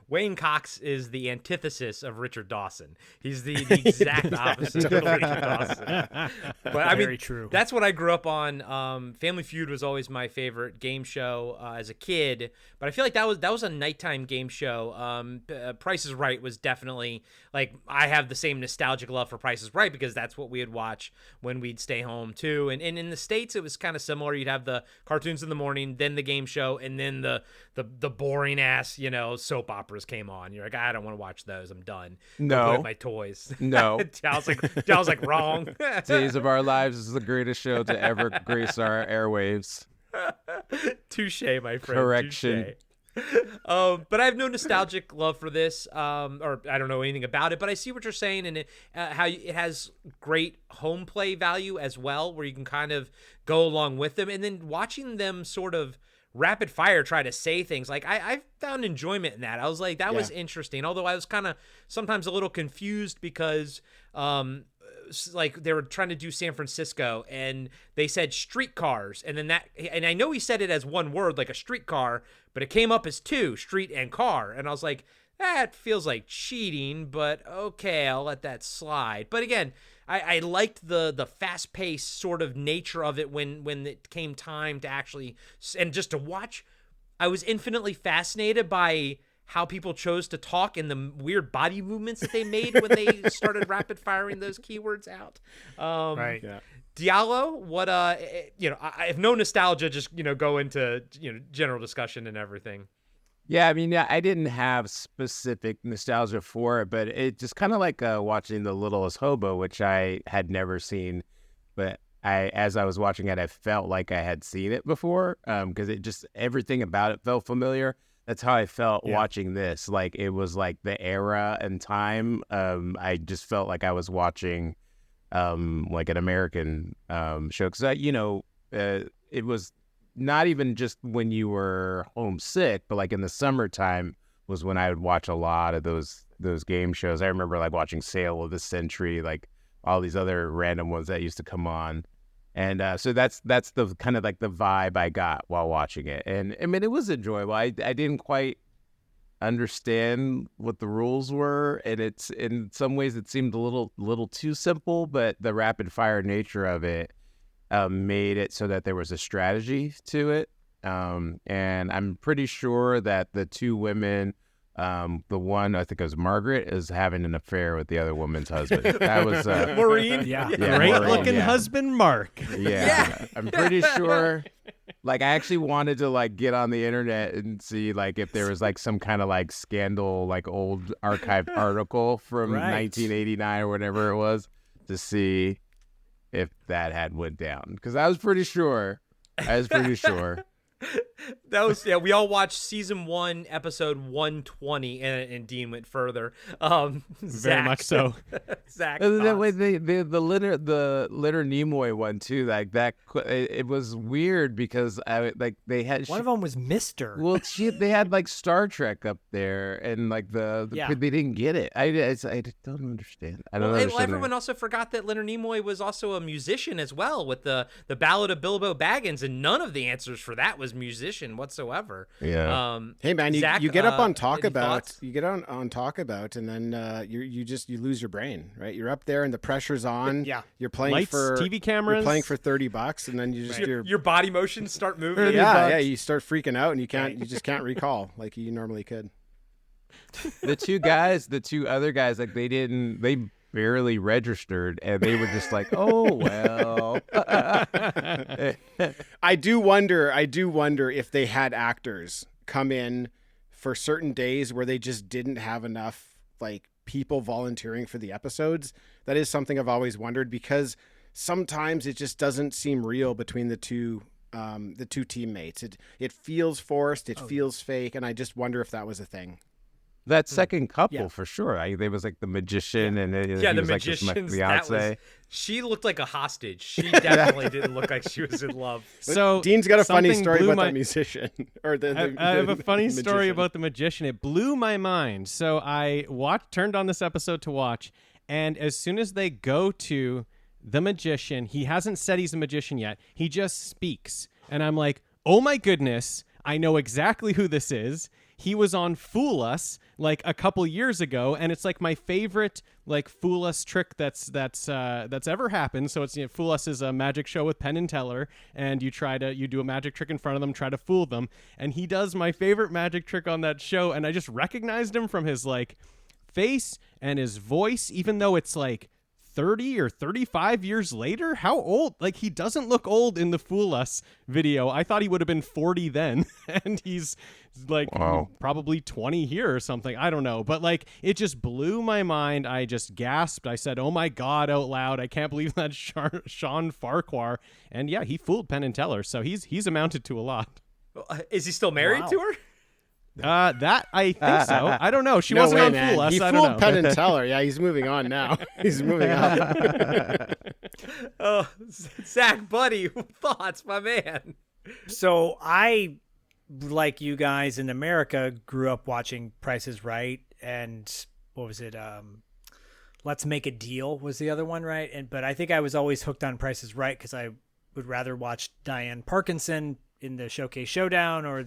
Wayne Cox is the antithesis of Richard Dawson. He's the exact opposite of Richard Dawson. But I mean, Very true. That's what I grew up on. Family Feud was always my favorite game show as a kid. But I feel like that was a nighttime game show. Price is Right was definitely like, I have the same nostalgic love for Price is Right because that's what we would watch when we'd stay home too. And in the States, it was kind of similar. You'd have the cartoons in the morning, then the game show, and then the boring ass, soap operas came on. You're like, I don't want to watch those. I'm done. No. Go play with my toys. No. I was like wrong. Days of Our Lives is the greatest show to ever grace our airwaves. Touche, my friend. Correction. Touche. But I have no nostalgic love for this, or I don't know anything about it, but I see what you're saying, and how it has great home play value as well, where you can kind of go along with them, and then watching them sort of rapid fire try to say things. Like I found enjoyment in that. I was like, that was interesting, although I was kind of sometimes a little confused because like they were trying to do San Francisco and they said streetcars, and then and I know he said it as one word, like a streetcar, but it came up as two, street and car, and I was like, that feels like cheating, but okay, I'll let that slide. But again, I liked the fast-paced sort of nature of it when it came time to actually, and just to watch, I was infinitely fascinated by how people chose to talk and the weird body movements that they made when they started rapid firing those keywords out. Right. Yeah. Diallo, what I have no nostalgia, just go into general discussion and everything. Yeah, I mean, yeah, I didn't have specific nostalgia for it, but it just kind of like watching The Littlest Hobo, which I had never seen, but as I was watching it, I felt like I had seen it before, because it just, everything about it felt familiar. That's how I felt watching this. Like, it was like the era and time. I just felt like I was watching like an American show, because it was not even just when you were homesick, but like in the summertime was when I would watch a lot of those game shows. I remember like watching Sale of the Century, like all these other random ones that used to come on. And so that's the kind of like the vibe I got while watching it. And I mean, it was enjoyable. I didn't quite understand what the rules were, and it's, in some ways it seemed a little too simple, but the rapid fire nature of it made it so that there was a strategy to it. And I'm pretty sure that the two women, the one, I think it was Margaret, is having an affair with the other woman's husband. That was Maureen. Great looking husband, Mark. Yeah. I'm pretty sure. Like, I actually wanted to like get on the internet and see like if there was like some kind of like scandal, like old archived article from 1989 or whatever it was, to see if that had went down, because I was pretty sure. That was we all watched season 1 episode 120 and Dean went further. Very much so. Zach, That way, the Leonard Nimoy one too, like that. It was weird because they had One of them was Mister. Well, they had like Star Trek up there, and like they didn't get it. I don't understand. I don't understand. Everyone also forgot that Leonard Nimoy was also a musician as well with the Ballad of Bilbo Baggins, and none of the answers for that was musician whatsoever. Yeah. Hey man, Zach, you get up on talk any about thoughts? you get on talk about, and then you lose your brain, right? You're up there and the pressure's on. Yeah. You're playing Lights, for TV cameras. You're playing for $30, and then you just Your body motions start moving. you start freaking out, and you just can't recall like you normally could. The two other guys, like they barely registered, and they were just like, oh well. I do wonder if they had actors come in for certain days where they just didn't have enough like people volunteering for the episodes. That is something I've always wondered, because sometimes it just doesn't seem real between the two teammates. It feels forced, it feels fake, and I just wonder if that was a thing. That second couple for sure. There was like the magician, and he The was like this magicians. fiance. She looked like a hostage. She definitely didn't look like she was in love. So Dean's got a funny something story blew about my- that musician. Or I have a funny story magician. about the magician. It blew my mind. So I turned on this episode to watch, and as soon as they go to the magician, he hasn't said he's a magician yet. He just speaks. And I'm like, oh my goodness, I know exactly who this is. He was on Fool Us like a couple years ago, and it's like my favorite like Fool Us trick that's ever happened. So it's Fool Us is a magic show with Penn and Teller, and you do a magic trick in front of them, try to fool them, and he does my favorite magic trick on that show, and I just recognized him from his like face and his voice, even though it's like 30 or 35 years later. How old? Like, he doesn't look old in the Fool Us video. I thought he would have been 40 then, and he's like probably 20 here or something. I don't know, but like it just blew my mind. I just gasped. I said, "Oh my God," out loud. I can't believe that Sean Farquhar. And yeah, he fooled Penn and Teller, so he's amounted to a lot. Is he still married to her? That I think so. I don't know. She No wasn't way, on man. Fool Us. He I don't know. fooled Penn and Teller. Yeah, he's moving on now. He's moving on. Oh, Zach, buddy, thoughts, my man? So I, like you guys in America, grew up watching Price is Right, and what was it? Let's Make a Deal was the other one, right? But I think I was always hooked on Price is Right because I would rather watch Diane Parkinson in the Showcase Showdown, or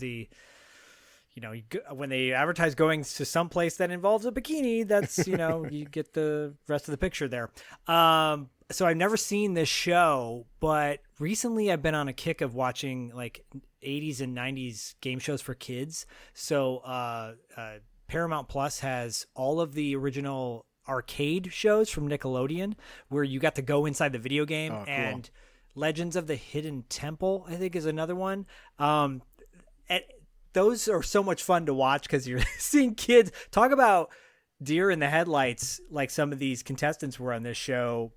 when they advertise going to some place that involves a bikini, that's, you get the rest of the picture there. So I've never seen this show, but recently I've been on a kick of watching like 80s and 90s game shows for kids. So Paramount Plus has all of the original arcade shows from Nickelodeon where you got to go inside the video game. Oh, cool. And Legends of the Hidden Temple, I think, is another one. Those are so much fun to watch because you're seeing kids talk about deer in the headlights. Like some of these contestants were on this show.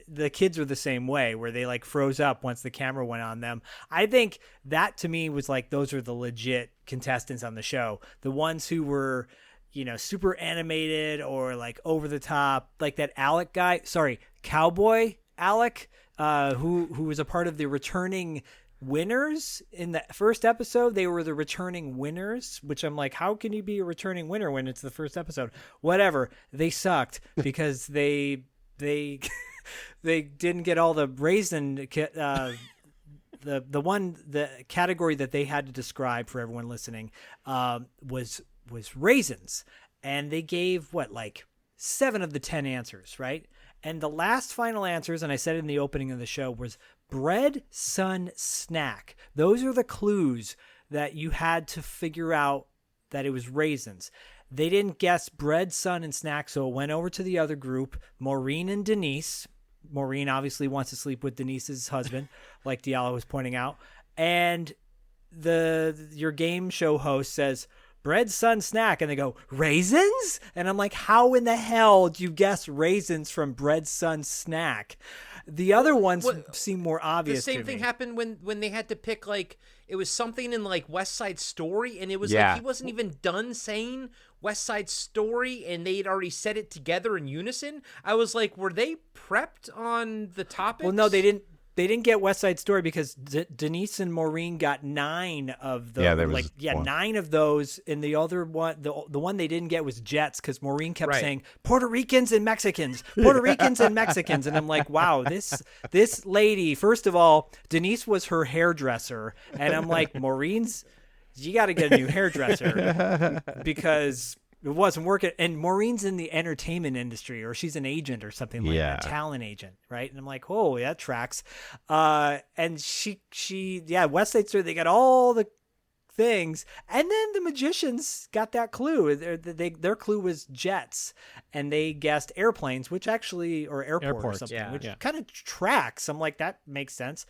The kids were the same way, where they like froze up once the camera went on them. I think that to me was like, those are the legit contestants on the show. The ones who were, super animated or like over the top, like that Alec guy, Cowboy Alec, who was a part of the returning winners in the first episode. They were the returning winners, which I'm like, how can you be a returning winner when it's the first episode? Whatever. They sucked because they didn't get all the raisin, the category that they had to describe for everyone listening was raisins, and they gave 7 of the 10 answers, right? And the last final answers, and I said it in the opening of the show, was bread, sun, snack. Those are the clues that you had to figure out that it was raisins. They didn't guess bread, sun, and snack, so it went over to the other group, Maureen and Denise. Maureen obviously wants to sleep with Denise's husband, like Diallo was pointing out. And your game show host says, bread sun snack, and they go, raisins? And I'm like, how in the hell do you guess raisins from bread sun snack? The other ones seem more obvious. The same to thing me. happened when they had to pick, like, it was something in like West Side Story, and it was Yeah. like he wasn't even done saying West Side Story, and they'd already said it together in unison. I was like, were they prepped on the topics? Well, no, they didn't. They didn't get West Side Story because Denise and Maureen got 9 of those. Yeah, there was one. 9 of those, and the other one, the one they didn't get was Jets because Maureen kept Right. saying Puerto Ricans and Mexicans, Puerto Ricans and Mexicans, and I'm like, wow, this lady. First of all, Denise was her hairdresser, and I'm like, Maureen's, you got to get a new hairdresser because it wasn't working. And Maureen's in the entertainment industry, or she's an agent or something like Yeah. that, talent agent, right? And I'm like, oh, that tracks. And she, West Side Story, they got all the things, and then the magicians got that clue. Their clue was jets, and they guessed airplanes, which actually, or airport or Airports, something, yeah. which Yeah. kind of tracks. I'm like, that makes sense.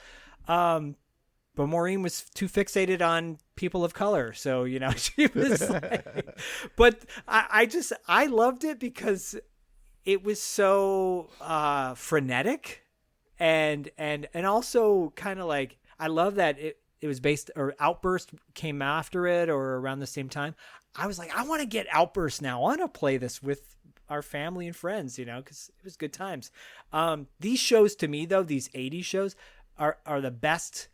But Maureen was too fixated on people of color. So, she was like, but I loved it because it was so frenetic and also kind of like, I love that it was based, or Outburst came after it or around the same time. I was like, I want to get Outburst now. I want to play this with our family and friends, because it was good times. These shows to me though, these 80s shows are the best.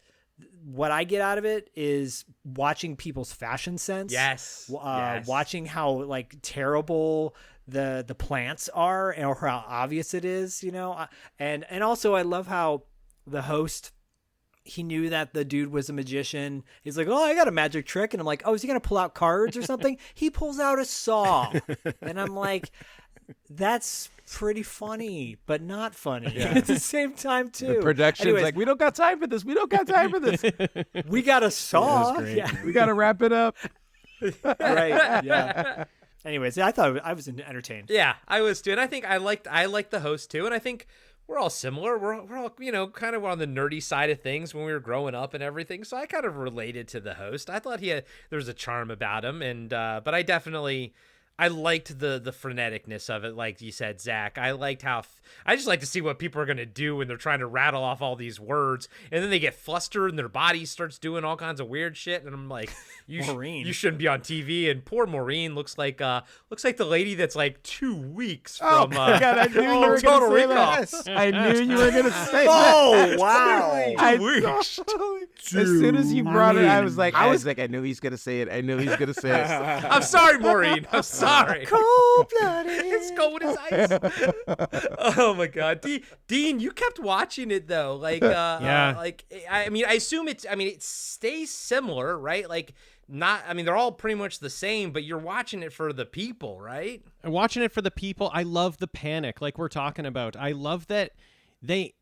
What I get out of it is watching people's fashion sense. Yes. Yes. Watching how like terrible the plants are, or how obvious it is, and also I love how the host, he knew that the dude was a magician. He's like, oh, I got a magic trick. And I'm like, oh, is he going to pull out cards or something? He pulls out a saw. And I'm like, that's pretty funny, but not funny at the same time too. The production's Anyways, like, we don't got time for this. We don't got time for this. we got a saw. great. Yeah. We got to wrap it up. Right. Yeah. Anyways, I thought I was entertained. Yeah, I was too, and I think I liked the host too, and I think we're all similar. We're all kind of on the nerdy side of things when we were growing up and everything. So I kind of related to the host. I thought there was a charm about him, and but I liked the freneticness of it, like you said, Zach. I liked how I just like to see what people are gonna do when they're trying to rattle off all these words, and then they get flustered and their body starts doing all kinds of weird shit. And I'm like, you shouldn't be on TV. And poor Maureen looks like the lady that's like 2 weeks from God, I knew you were Total gonna say Recall. that. I knew you were gonna say that. Oh wow! As soon as you brought it, I was like, I knew he's gonna say it. I knew he's gonna say it. I'm sorry, Maureen. I'm sorry. Cold-blooded. It's cold as ice. Oh my God, Dean, you kept watching it though. Like, Yeah. Like, I mean, I assume it stays similar, right? Like, they're all pretty much the same, but you're watching it for the people, right? I'm watching it for the people. I love the panic, like we're talking about. I love that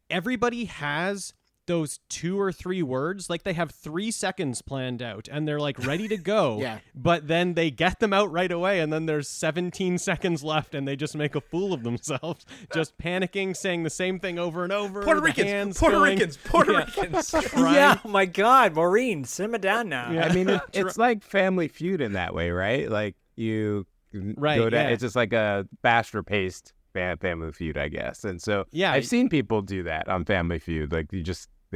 everybody has those 2 or 3 words, like they have 3 seconds planned out and they're like ready to go. Yeah. But then they get them out right away, and then there's 17 seconds left and they just make a fool of themselves, just panicking, saying the same thing over and over. Puerto the Ricans, hands Puerto going. Ricans, Puerto Yeah. Ricans. Yeah, oh my God, Maureen, simmer down now. Yeah. I mean, it's like Family Feud in that way, right? Like you Right, go down. yeah. It's just like a faster paced Family Feud, I guess. And so Yeah. I've seen people do that on Family Feud. Like they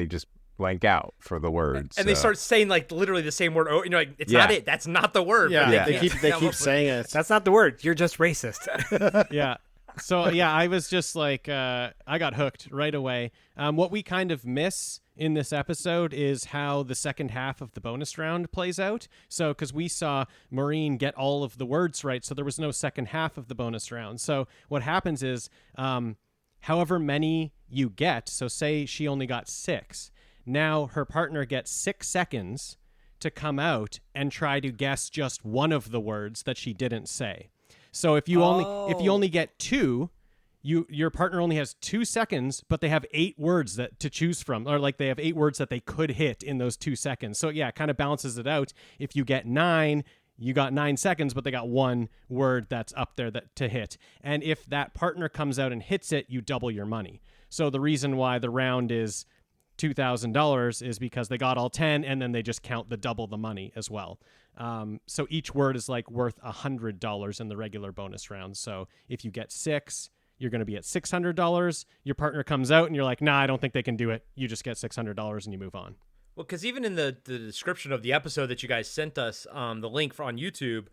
just blank out for the words, And they so. start saying like literally the same word. Oh, like it's Yeah. not it. That's not the word. Yeah, but Yeah. they can't keep come up with- saying it. That's not the word. You're just racist. Yeah. So yeah, I was just like, I got hooked right away. What we kind of miss in this episode is how the second half of the bonus round plays out. So, because we saw Maureen get all of the words right, so there was no second half of the bonus round. So what happens is, however many you get, so say she only got 6, now her partner gets 6 seconds to come out and try to guess just one of the words that she didn't say. So if you only get 2, your partner only has 2 seconds, but they have 8 words to choose from, or like they have 8 words that they could hit in those 2 seconds. So yeah, it kind of balances it out. If you get 9, you got 9 seconds, but they got 1 word that's up there to hit. And if that partner comes out and hits it, you double your money. So the reason why the round is $2,000 is because they got all 10 and then they just count the double the money as well. So each word is like worth $100 in the regular bonus round. So if you get 6, you're going to be at $600. Your partner comes out and you're like, nah, I don't think they can do it. You just get $600 and you move on. Well, because even in the description of the episode that you guys sent us, the link on YouTube,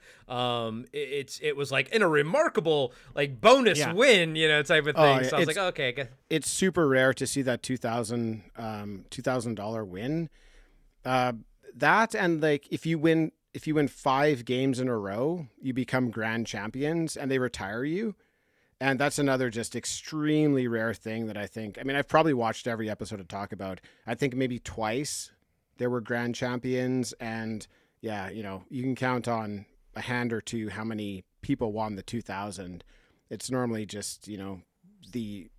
it was like in a remarkable like bonus win, type of thing. So I was like, okay, I guess. It's super rare to see that $2,000 win. That and like if you win 5 games in a row, you become grand champions and they retire you. And that's another just extremely rare thing that I've probably watched every episode to talk about. I think maybe twice there were grand champions. And yeah, you can count on a hand or two how many people won the 2,000. It's normally just, the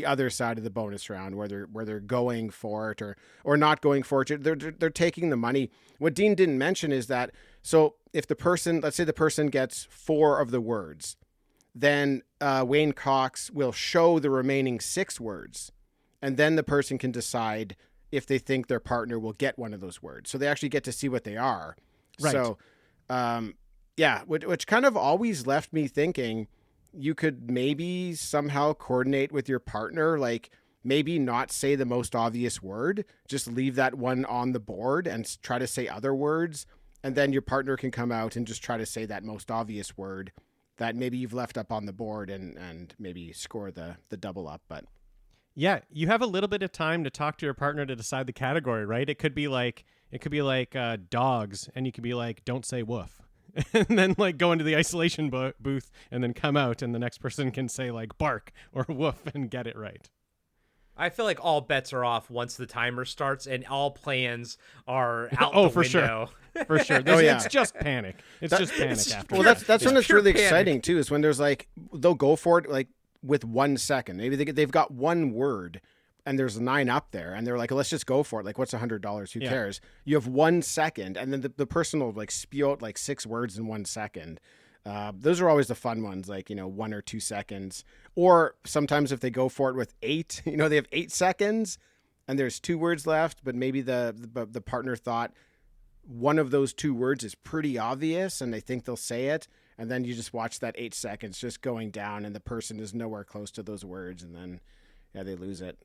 other side of the bonus round where they're going for it or not going for it. They're taking the money. What Dean didn't mention is that, so if let's say the person gets 4 of the words, then Wayne Cox will show the remaining 6 words, and then the person can decide if they think their partner will get one of those words. So they actually get to see what they are. Right. So, which kind of always left me thinking you could maybe somehow coordinate with your partner, like maybe not say the most obvious word, just leave that one on the board and try to say other words. And then your partner can come out and just try to say that most obvious word that maybe you've left up on the board and maybe score the double up. But yeah, you have a little bit of time to talk to your partner to decide the category, right? It could be like dogs, and you could be like, don't say woof. And then like go into the isolation booth and then come out, and the next person can say like bark or woof and get it right. I feel like all bets are off once the timer starts and all plans are out the for window. Sure. For sure. It's just panic. It's just panic after. Well, that's when it's really panic. exciting too, is when there's like, they'll go for it like with 1 second. Maybe they've got one word and there's 9 up there and they're like, let's just go for it. Like, what's $100? Who cares? You have 1 second, and then the person will like spew out like 6 words in 1 second. Those are always the fun ones, like, 1 or 2 seconds. Or sometimes if they go for it with 8, they have 8 seconds and there's 2 words left, but maybe the partner thought one of those 2 words is pretty obvious and they think they'll say it. And then you just watch that 8 seconds just going down and the person is nowhere close to those words. And then, they lose it.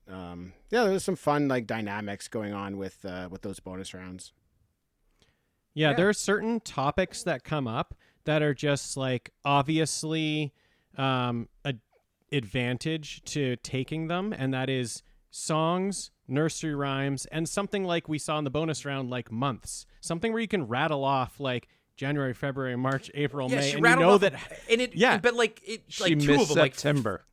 There's some fun like dynamics going on with those bonus rounds. Yeah, there are certain topics that come up that are just like obviously a advantage to taking them, and that is songs, nursery rhymes, and something like we saw in the bonus round, like months. Something where you can rattle off like January, February, March, April, May, and but she two missed of them, September.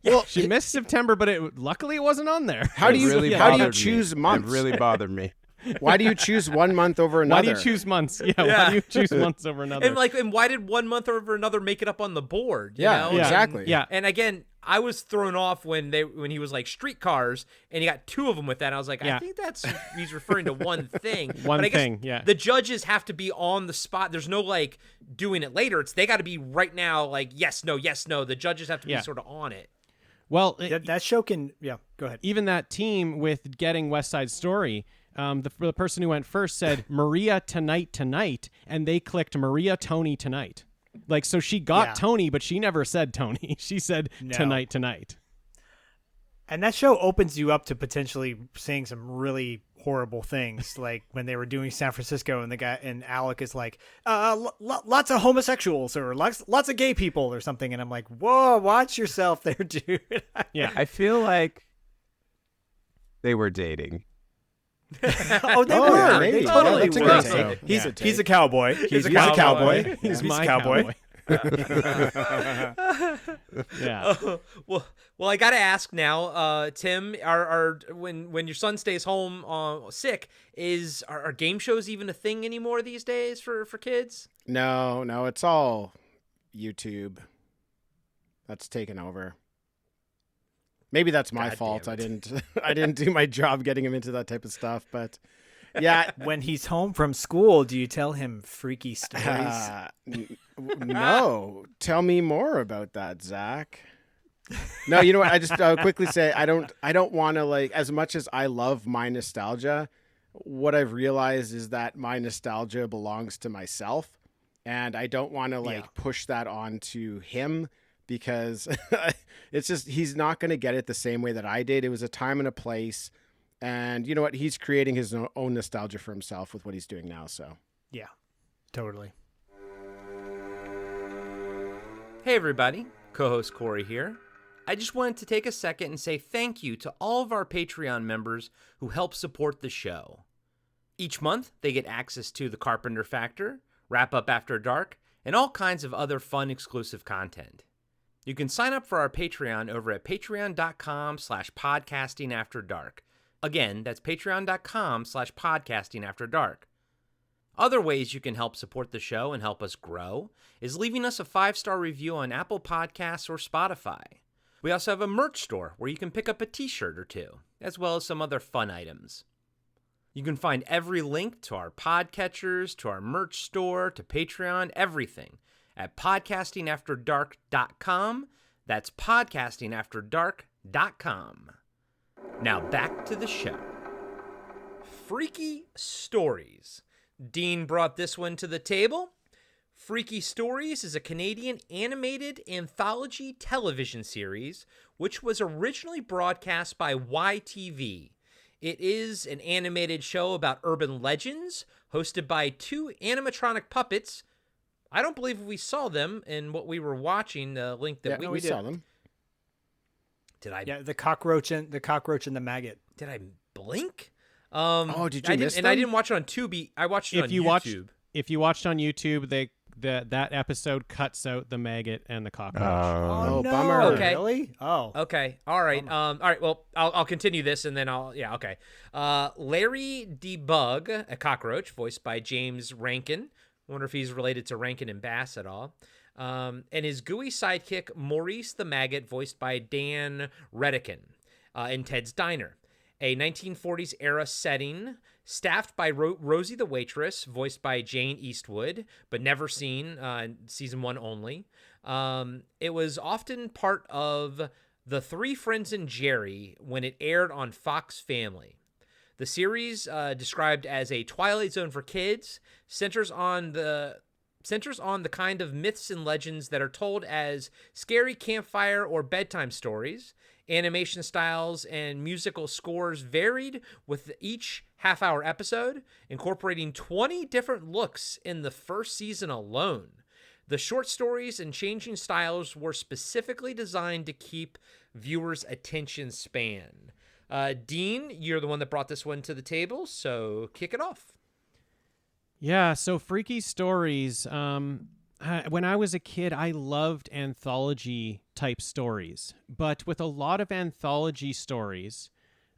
Well, she missed September, but luckily it wasn't on there. How do you choose months? It really bothered me. Why do you choose one month over another? Why do you choose months? Why do you choose months over another? And why did 1 month over another make it up on the board? Exactly. And again, I was thrown off when he was like streetcars and he got 2 of them with that. And I was like, I think he's referring to one thing. The judges have to be on the spot. There's no like doing it later. They got to be right now. Like yes, no. The judges have to be sort of on it. Well, that show can go ahead. Even that team with getting West Side Story. The person who went first said Maria tonight, and they clicked Maria Tony tonight. Like, so she got Tony, but she never said Tony. She said tonight. And that show opens you up to potentially saying some really horrible things, like when they were doing San Francisco, and the guy and Alec is like, lots of homosexuals or lots of gay people or something, and I'm like, whoa, watch yourself there, dude. I feel like they were dating. Oh, they were. Maybe. They totally That's a were. good take. He's a cowboy. He's a cowboy. He's my my cowboy. Yeah. Well, I got to ask now, Tim. When your son stays home sick, are game shows even a thing anymore these days for kids? No, it's all YouTube. That's taken over. Maybe that's my fault. I didn't do my job getting him into that type of stuff. But yeah, when he's home from school, do you tell him freaky stories? No. Tell me more about that, Zach. No, you know what? I just quickly say I don't want to, like, as much as I love my nostalgia, what I've realized is that my nostalgia belongs to myself, and I don't want to push that onto him because it's just he's not going to get it the same way that I did. It was a time and a place, and you know what? He's creating his own nostalgia for himself with what he's doing now. So Yeah, totally. Hey everybody, co-host Corey here. I just wanted to take a second and say thank you to all of our Patreon members who help support the show. Each month, they get access to The Carpenter Factor, Wrap Up After Dark, and all kinds of other fun exclusive content. You can sign up for our Patreon over at patreon.com/podcastingafterdark. Again, that's patreon.com/podcastingafterdark. Other ways you can help support the show and help us grow is leaving us a 5-star review on Apple Podcasts or Spotify. We also have a merch store where you can pick up a t-shirt or two, as well as some other fun items. You can find every link to our podcatchers, to our merch store, to Patreon, everything at podcastingafterdark.com. That's podcastingafterdark.com. Now back to the show. Freaky Stories. Dean brought this one to the table. Freaky Stories is a Canadian animated anthology television series which was originally broadcast by YTV. It is an animated show about urban legends hosted by 2 animatronic puppets. I don't believe we saw them in what we were watching, the link that we saw them. Did I? Yeah, the cockroach and the maggot. Did I blink? Did you miss them? And I didn't watch it on Tubi. I watched it on YouTube. If you watched on YouTube, that episode cuts out the maggot and the cockroach. Oh, no. bummer. Okay. Really? Oh. Okay. All right. All right. Well, I'll continue this and then yeah. Okay. Larry Debug, a cockroach, voiced by James Rankin. I wonder if he's related to Rankin and Bass at all. And his gooey sidekick, Maurice the Maggot, voiced by Dan Redican in Ted's Diner. A 1940s era setting, staffed by Rosie the Waitress, voiced by Jane Eastwood, but never seen, season 1 only. It was often part of The Three Friends and Jerry when it aired on Fox Family. The series, described as a Twilight Zone for kids, centers on the kind of myths and legends that are told as scary campfire or bedtime stories. Animation styles and musical scores varied with each half-hour episode, incorporating 20 different looks in the first season alone. The short stories and changing styles were specifically designed to keep viewers' attention span. Dean, you're the one that brought this one to the table, so kick it off. Yeah, so Freaky Stories. When I was a kid, I loved anthology-type stories. But with a lot of anthology stories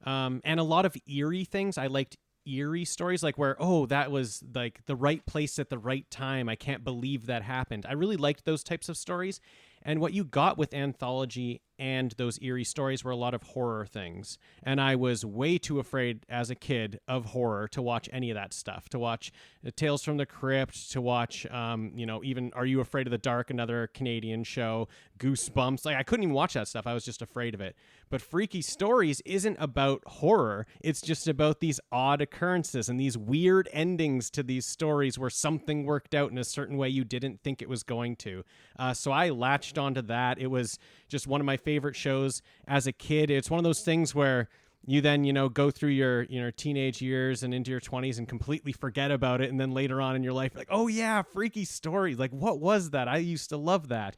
and a lot of eerie things, I liked eerie stories, like where, that was like the right place at the right time. I can't believe that happened. I really liked those types of stories. And what you got with anthology and those eerie stories were a lot of horror things. And I was way too afraid as a kid of horror to watch any of that stuff, to watch Tales from the Crypt, to watch, even Are You Afraid of the Dark, another Canadian show, Goosebumps. Like, I couldn't even watch that stuff. I was just afraid of it. But Freaky Stories isn't about horror. It's just about these odd occurrences and these weird endings to these stories where something worked out in a certain way you didn't think it was going to. So I latched onto that. It was just one of my favorite shows as a kid. It's one of those things where you then, go through your, teenage years and into your 20s and completely forget about it. And then later on in your life, like, oh yeah, Freaky Stories. Like, what was that? I used to love that.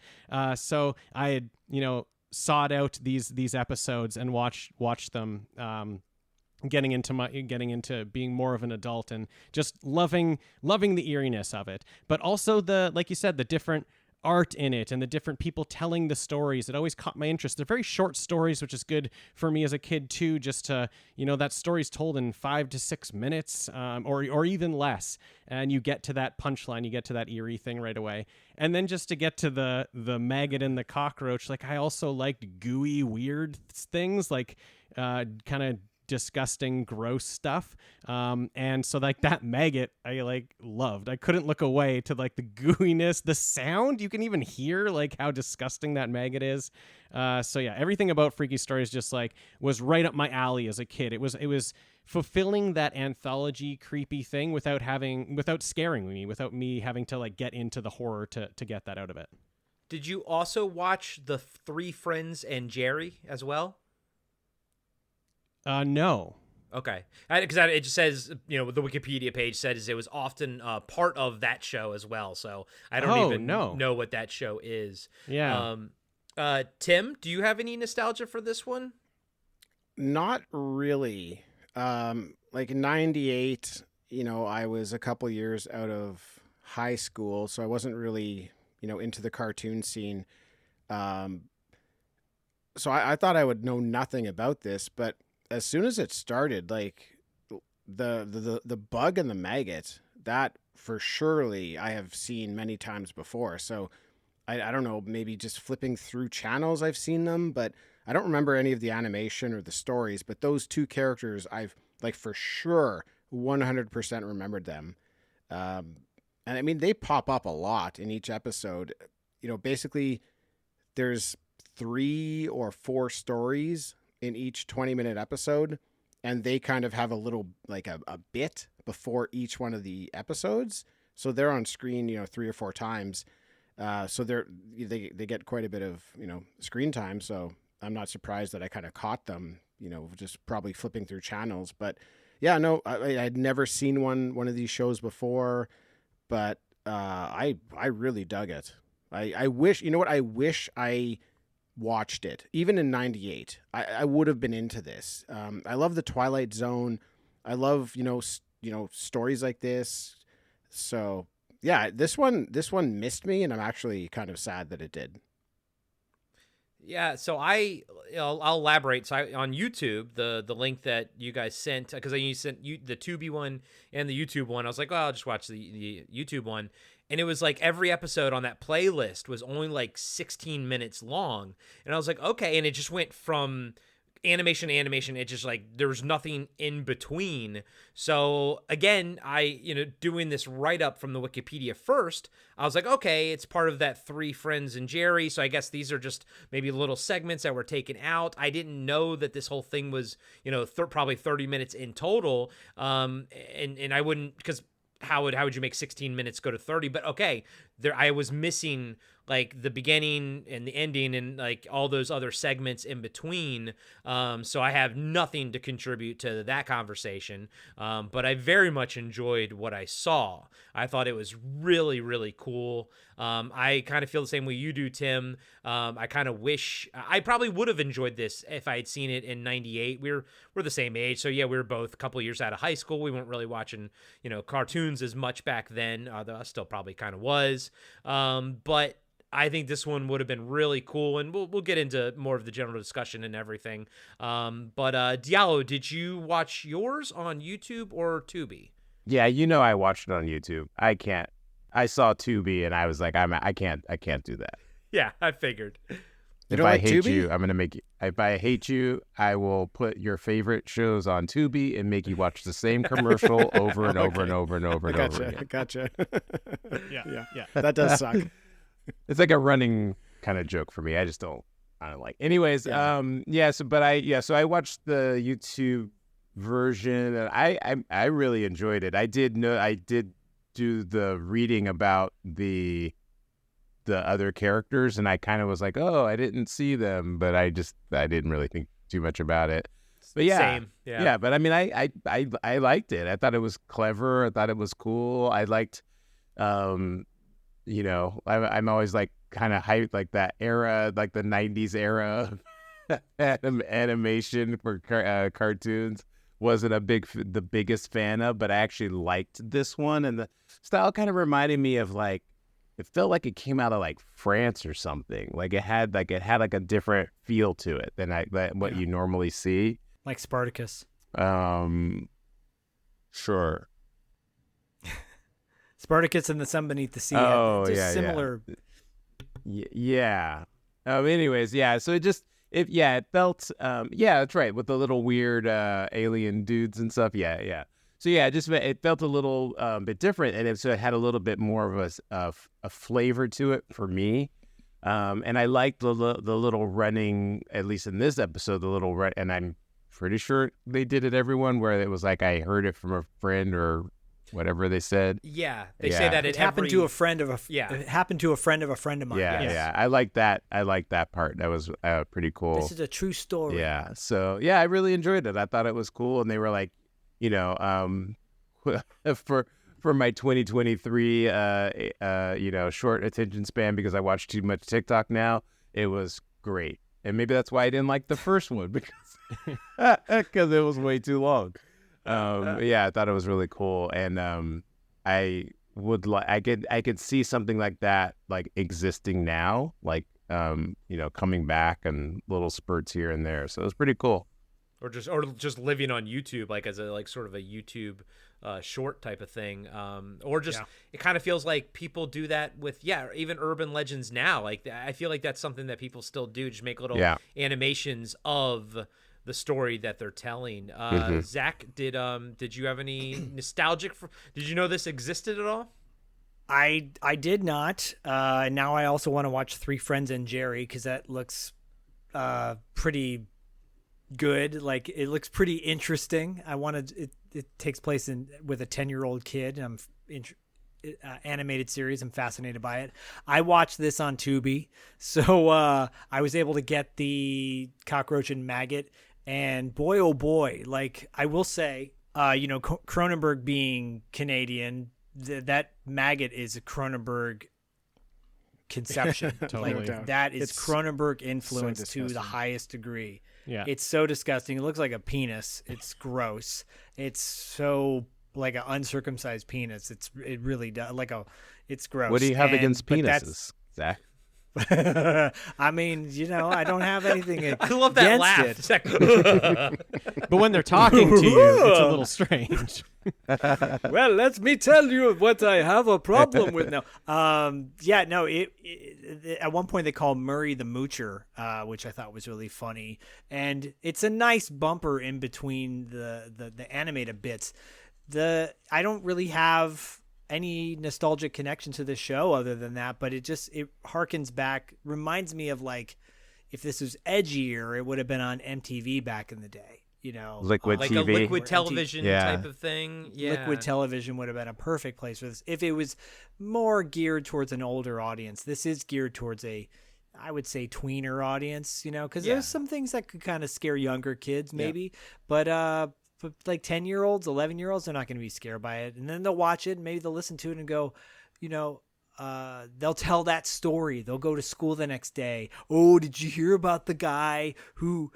So I had, sought out these episodes and watched them, getting into being more of an adult and just loving the eeriness of it. But also like you said, the different art in it and the different people telling the stories. It always caught my interest. They're very short stories, which is good for me as a kid too, just to, that story's told in 5 to 6 minutes, or even less. And you get to that punchline, you get to that eerie thing right away. And then just to get to the maggot and the cockroach, like I also liked gooey, weird things, like kind of disgusting, gross stuff. And so like that maggot, I like loved. I couldn't look away to like the gooiness, the sound. You can even hear like how disgusting that maggot is. So yeah, everything about Freaky Stories just like was right up my alley as a kid. It was fulfilling that anthology creepy thing without scaring me, without me having to like get into the horror to get that out of it. Did you also watch the Three Friends and Jerry as well? No. Okay, because it just says, the Wikipedia page says it was often part of that show as well. So I don't know what that show is. Yeah. Tim, do you have any nostalgia for this one? Not really. Like in 98, I was a couple years out of high school, so I wasn't really, into the cartoon scene. So I thought I would know nothing about this, but as soon as it started, like the bug and the maggot, that for surely I have seen many times before. So I don't know, maybe just flipping through channels I've seen them, but I don't remember any of the animation or the stories. But those two characters, I've like for sure 100% remembered them. And I mean, they pop up a lot in each episode. Basically there's 3 or 4 stories in each 20-minute episode, and they kind of have a little like a bit before each one of the episodes. So they're on screen, 3 or 4 times. So they get quite a bit of, screen time. So I'm not surprised that I kind of caught them, just probably flipping through channels. But yeah, no, I'd never seen one of these shows before, but I really dug it. I wish, I wish I watched it even in 98. I would have been into this. I love the Twilight Zone. I love, stories like this. So yeah, this one missed me, and I'm actually kind of sad that it did. Yeah, so I'll elaborate. So on YouTube, the link that you guys sent, because you sent the Tubi one and the YouTube one, I was like, well, I'll just watch the YouTube one. And it was like every episode on that playlist was only like 16 minutes long. And I was like, okay. And it just went from animation to animation. It just like, there was nothing in between. So again, doing this write-up from the Wikipedia first, I was like, okay, it's part of that Three Friends and Jerry. So I guess these are just maybe little segments that were taken out. I didn't know that this whole thing was, probably 30 minutes in total. And I wouldn't, because how would you make 16 minutes go to 30? But okay, I was missing like the beginning and the ending and like all those other segments in between. So I have nothing to contribute to that conversation. But I very much enjoyed what I saw. I thought it was really, really cool. I kind of feel the same way you do, Tim. I kind of wish I probably would have enjoyed this if I had seen it in 98. We're the same age. So yeah, we were both a couple of years out of high school. We weren't really watching, cartoons as much back then, although I still probably kind of was. But I think this one would have been really cool, and we'll get into more of the general discussion and everything. But Diallo, did you watch yours on YouTube or Tubi? Yeah, I watched it on YouTube. I saw Tubi and I was like, I can't do that. Yeah, I figured. If I hate you, I'm gonna make you. If I hate you, I will put your favorite shows on Tubi and make you watch the same commercial over and over and over and over and over again. Gotcha. Yeah. That does suck. It's like a running kind of joke for me. I don't like. Anyways, So I watched the YouTube version and I really enjoyed it. I did do the reading about the other characters, and I kind of was like, oh, I didn't see them, but I didn't really think too much about it. But yeah, same. Yeah. But I mean, I liked it. I thought it was clever. I thought it was cool. I liked, I'm always like kind of hyped, like that era, like the 90s era of animation for cartoons. Wasn't the biggest fan of, but I actually liked this one, and the style kind of reminded me of like, it felt like it came out of like France or something. Like it had like a different feel to it than what you normally see. Like Spartacus. Sure. Spartacus and the Sun Beneath the Sea. Oh, just yeah, similar. Yeah. Anyways, yeah. So it just, it felt yeah, that's right, with the little weird alien dudes and stuff. Yeah. So yeah, it felt a little bit different, and so it had a little bit more of a flavor to it for me. And I liked the little running, at least in this episode, the little run, and I'm pretty sure they did it everyone where it was like I heard it from a friend or whatever they said. Yeah, they say that it happened to a friend of a it happened to a friend of mine. Yeah. I like that. I like that part. That was pretty cool. This is a true story. Yeah. So yeah, I really enjoyed it. I thought it was cool, and they were like, for my 2023 short attention span, because I watch too much TikTok now, it was great. And maybe that's why I didn't like the first one, because it was way too long. I thought it was really cool, and I could see something like that like existing now, like coming back and little spurts here and there. So it was pretty cool. Or just living on YouTube, like as a sort of a YouTube short type of thing, it kind of feels like people do that with even urban legends now. Like I feel like that's something that people still do, just make little animations of the story that they're telling. Zach, did you have any nostalgic? Did you know this existed at all? I did not. Now I also want to watch Three Friends and Jerry, because that looks pretty good. Like it looks pretty interesting. It takes place with a 10-year-old kid. I'm animated series. I'm fascinated by it. I watched this on Tubi, so I was able to get the Cockroach and Maggot, and boy oh boy, like I will say, Cronenberg being Canadian, that Maggot is a Cronenberg conception. Totally. Like that is It's Cronenberg influence so to the disgusting. highest degree. Yeah. It's so disgusting. It looks like a penis. It's gross. It's so like an uncircumcised penis. It really does. It's gross. What do you have against but penises, Zach? I mean, I don't have anything I love that laugh. against it. Zach. But when they're talking to you, it's a little strange. Well, let me tell you what I have a problem with now. It at one point they call Murray the Moocher, which I thought was really funny, and it's a nice bumper in between the animated bits. I don't really have any nostalgic connection to the show other than that, but it harkens back, reminds me of like if this was edgier, it would have been on MTV back in the day. Liquid Like TV. a liquid television Yeah. type of thing. Yeah. Liquid television would have been a perfect place for this. If it was more geared towards an older audience, this is geared towards I would say tweener audience, because there's some things that could kind of scare younger kids maybe, but like 10-year-olds, 11-year-olds, they're not going to be scared by it. And then they'll watch it and maybe they'll listen to it and go, they'll tell that story. They'll go to school the next day. Oh, did you hear about the guy who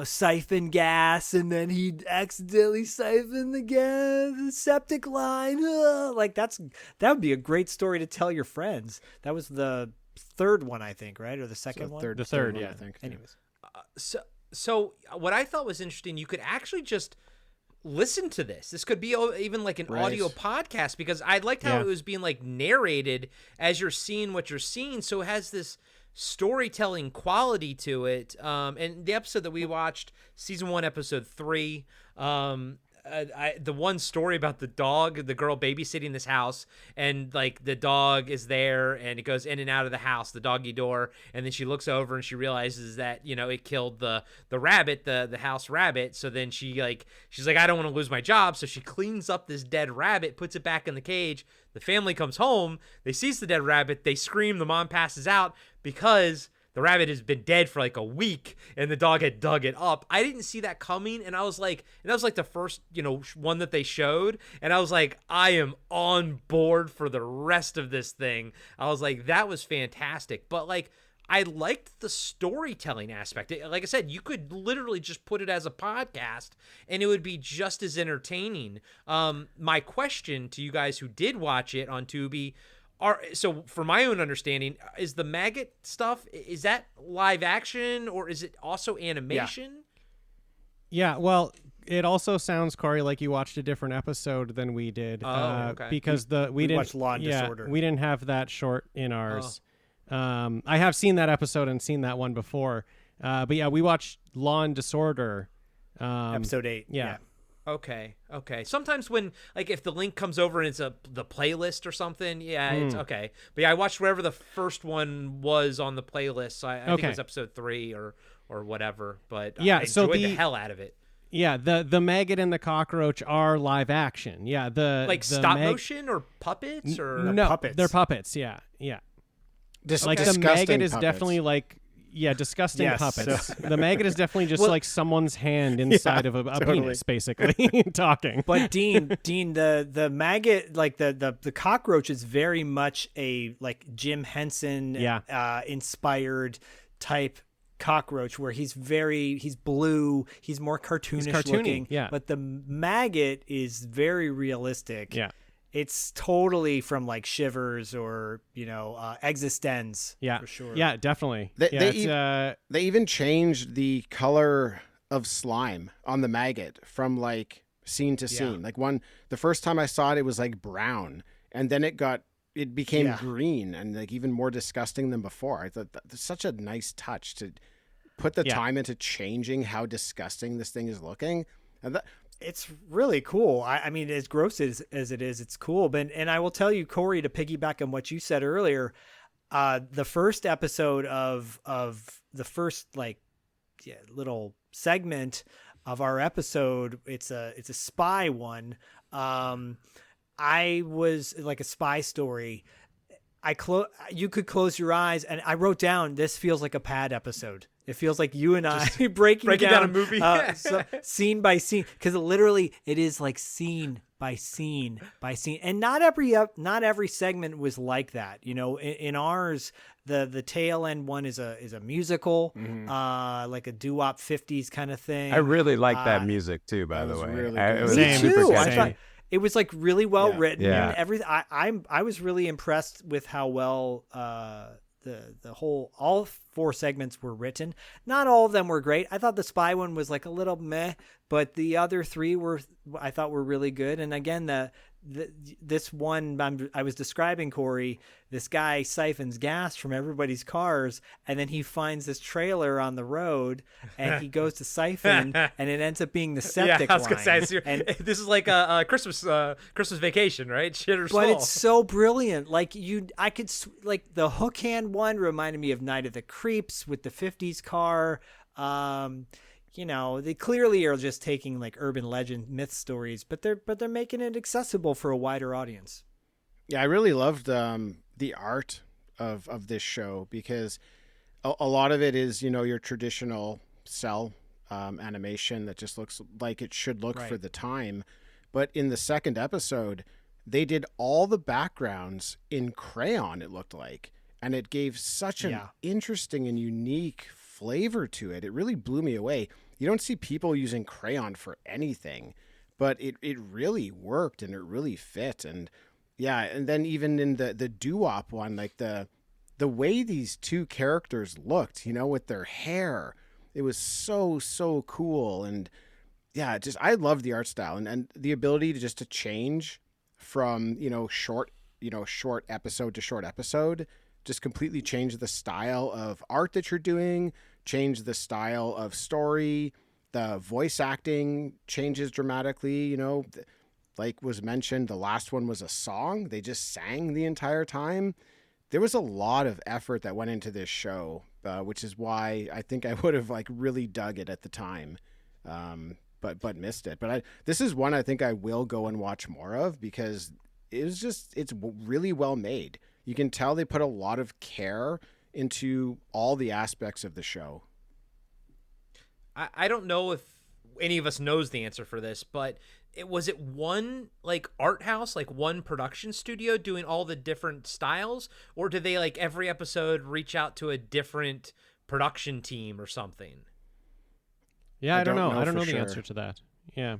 siphon gas, and then he accidentally siphoned the septic line. Like that would be a great story to tell your friends. That was the third one, I think, right? Or the second one? The third, one, yeah. I think. Anyways. So what I thought was interesting, you could actually just listen to this. This could be even like an audio podcast, because I liked how it was being like narrated as you're seeing what you're seeing. So it has this storytelling quality to it. And the episode that we watched, season 1, episode 3, the one story about the dog, the girl babysitting this house, and like the dog is there and it goes in and out of the house, the doggy door, and then she looks over and she realizes that it killed the rabbit, the house rabbit. So then she's like, I don't want to lose my job, so she cleans up this dead rabbit, puts it back in the cage. The family comes home, they seize the dead rabbit, they scream, the mom passes out because the rabbit has been dead for like a week and the dog had dug it up. I didn't see that coming. And I was like, and that was like the first, one that they showed. And I was like, I am on board for the rest of this thing. I was like, that was fantastic. But like, I liked the storytelling aspect. Like I said, you could literally just put it as a podcast and it would be just as entertaining. My question to you guys who did watch it on Tubi, so for my own understanding, is the maggot stuff, is that live action or is it also animation? Yeah, well, it also sounds, Corey, like you watched a different episode than we did. Okay. Because we didn't watched Law and Disorder. We didn't have that short in ours. I have seen that episode and seen that one before. But yeah, we watched Law and Disorder. Episode 8. Yeah. Okay. Sometimes when if the link comes over and it's the playlist or something, it's okay. But yeah, I watched wherever the first one was on the playlist. So I think it was episode 3 or whatever. But yeah, I enjoyed the hell out of it. Yeah, the maggot and the cockroach are live action. Yeah, the stop motion or puppets or no, puppets. They're puppets. Yeah. Like the Disgusting maggot is puppets. definitely disgusting Yes. puppets. The maggot is definitely just like someone's hand inside of a totally. penis, basically talking. But Dean, the maggot, like the cockroach, is very much a Jim Henson inspired type cockroach, where he's blue, he's more cartoonish looking. Yeah. But the maggot is very realistic. Yeah. It's totally from Shivers or Existenz. Yeah, for sure. Yeah, definitely. They even changed the color of slime on the maggot from scene to scene. The first time I saw it, it was brown, and then it became green and even more disgusting than before. I thought that's such a nice touch to put the time into changing how disgusting this thing is looking. And it's really cool. I mean, as gross as it is, it's cool. And I will tell you, Corey, to piggyback on what you said earlier, the first episode of the first little segment of our episode, it's a spy one. I was a spy story. You could close your eyes, and I wrote down, this feels like a Pad episode. It feels like you and I breaking down a movie, scene by scene, because it is scene by scene by scene, and not every segment was like that. In ours, the tail end one is a musical, like a doo-wop 50s kind of thing. I really like that music too, by the way. Really It good. was Me super too. catchy. I thought it was really well written. Yeah. And everything. I was really impressed with how well all 4 segments were written. Not all of them were great. I thought the spy one was a little meh, but the other 3 I thought were really good. And again, this one I was describing, Corey, this guy siphons gas from everybody's cars, and then he finds this trailer on the road, and he goes to siphon, and it ends up being the septic I was gonna line. say, And this is like a Christmas Vacation, right? Shit or but Soul. it's so brilliant. I could the hook hand one reminded me of Night of the Creeps with the 50s car. They clearly are just taking urban legend myth stories, but they're making it accessible for a wider audience. Yeah, I really loved the art of this show, because a lot of it is your traditional cell animation that just looks like it should look for the time. But in the second episode, they did all the backgrounds in crayon, it looked like, and it gave such an interesting and unique flavor to it. It really blew me away. You don't see people using crayon for anything, but it really worked, and it really fit. And and then even in the doo-wop one, the way these 2 characters looked, with their hair, it was so cool. And I love the art style and the ability to change from short episode to short episode, just completely change the style of art that you're doing, change the style of story. The voice acting changes dramatically. Like was mentioned, the last one was a song. They just sang the entire time. There was a lot of effort that went into this show, which is why I think I would have really dug it at the time, but missed it. But this is one I think I will go and watch more of, because it's really well made. You can tell they put a lot of care into all the aspects of the show. I don't know if any of us knows the answer for this, but was it one art house, one production studio doing all the different styles, or did they every episode reach out to a different production team or something? Yeah, I don't know. I don't know the sure. answer to that. Yeah.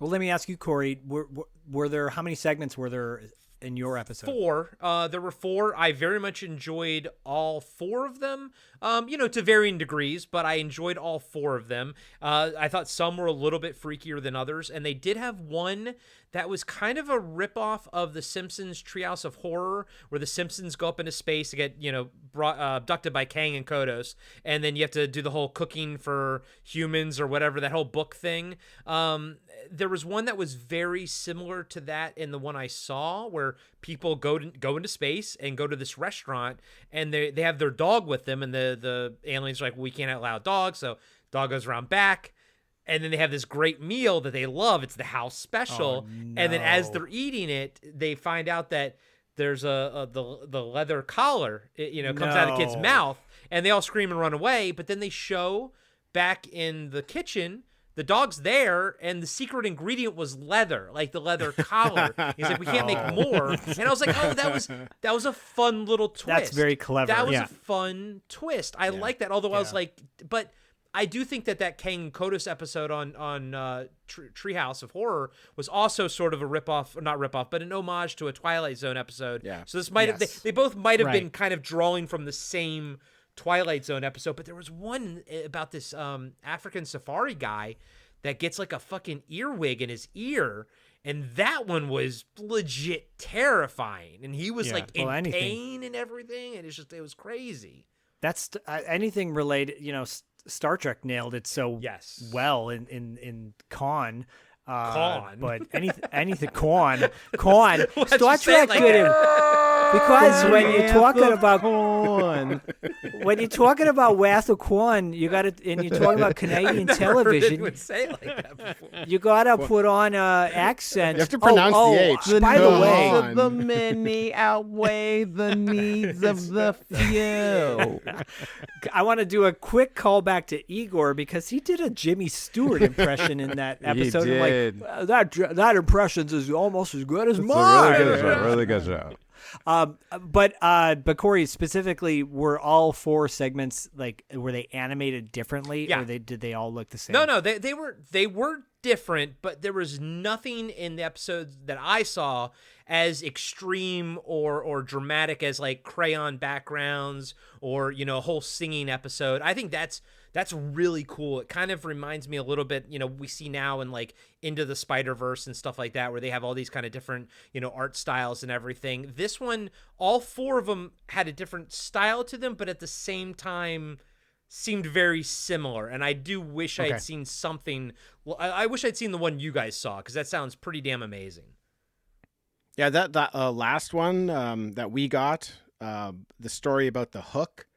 Well, let me ask you, Corey. Were there how many segments were there in your episode? 4. There were 4. I very much enjoyed all 4 of them, to varying degrees, but I enjoyed all 4 of them. I thought some were a little bit freakier than others, and they did have one that was kind of a ripoff of The Simpsons Treehouse of Horror, where the Simpsons go up into space to get, abducted by Kang and Kodos, and then you have to do the whole cooking for humans or whatever, that whole book thing. There was one that was very similar to that in the one I saw, where people go into space and go to this restaurant, and they have their dog with them, and the aliens are like, well, we can't allow dogs, so dog goes around back. And then they have this great meal that they love. It's the house special. Oh, no. And then as they're eating it, they find out that there's the leather collar, comes out of the kid's No. mouth, and they all scream and run away. But then they show back in the kitchen, the dog's there, and the secret ingredient was leather, like the leather collar. He's like, we can't make more. And I was like, oh, that was a fun little twist. That's very clever. That was Yeah. a fun twist. I like that. Although I was like, but I do think that Kang and Kodos episode on Treehouse of Horror was also sort of a ripoff, not ripoff, but an homage to a Twilight Zone episode. Yeah. So this might have, Yes. they both might have Right. been kind of drawing from the same Twilight Zone episode, but there was one about this African safari guy that gets like a fucking earwig in his ear, and that one was legit terrifying, and he was Yeah. like in Well, anything- pain and everything, and it was crazy. That's anything related. Star Trek nailed it so Yes. well in Con. Con? But anything Con. Why'd Star you say it Trek like did that? it because when you're talking about Corn. when you're talking about Wrath of Quan, you got to, and you're talking about Canadian Never heard television, anyone say it like that before. you gotta put on accent. You have to pronounce the H. By the Come way, on. The many outweigh the needs of the few. I want to do a quick callback to Igor because he did a Jimmy Stewart impression in that episode. He I'm like, did. that impression is almost as good as It's a mine. really good show. Really good show. But Corey, specifically, were all 4 segments were they animated differently, Yeah. or did they all look the same? No, they were different, but there was nothing in the episodes that I saw as extreme or dramatic as like crayon backgrounds or a whole singing episode. I think that's really cool. It kind of reminds me a little bit, we see now in like Into the Spider-Verse and stuff like that, where they have all these kind of different, art styles and everything. This one, all 4 of them had a different style to them, but at the same time seemed very similar. And I do wish I had seen something. Well, I wish I'd seen the one you guys saw, because that sounds pretty damn amazing. Yeah, that last one that we got, the story about the hook,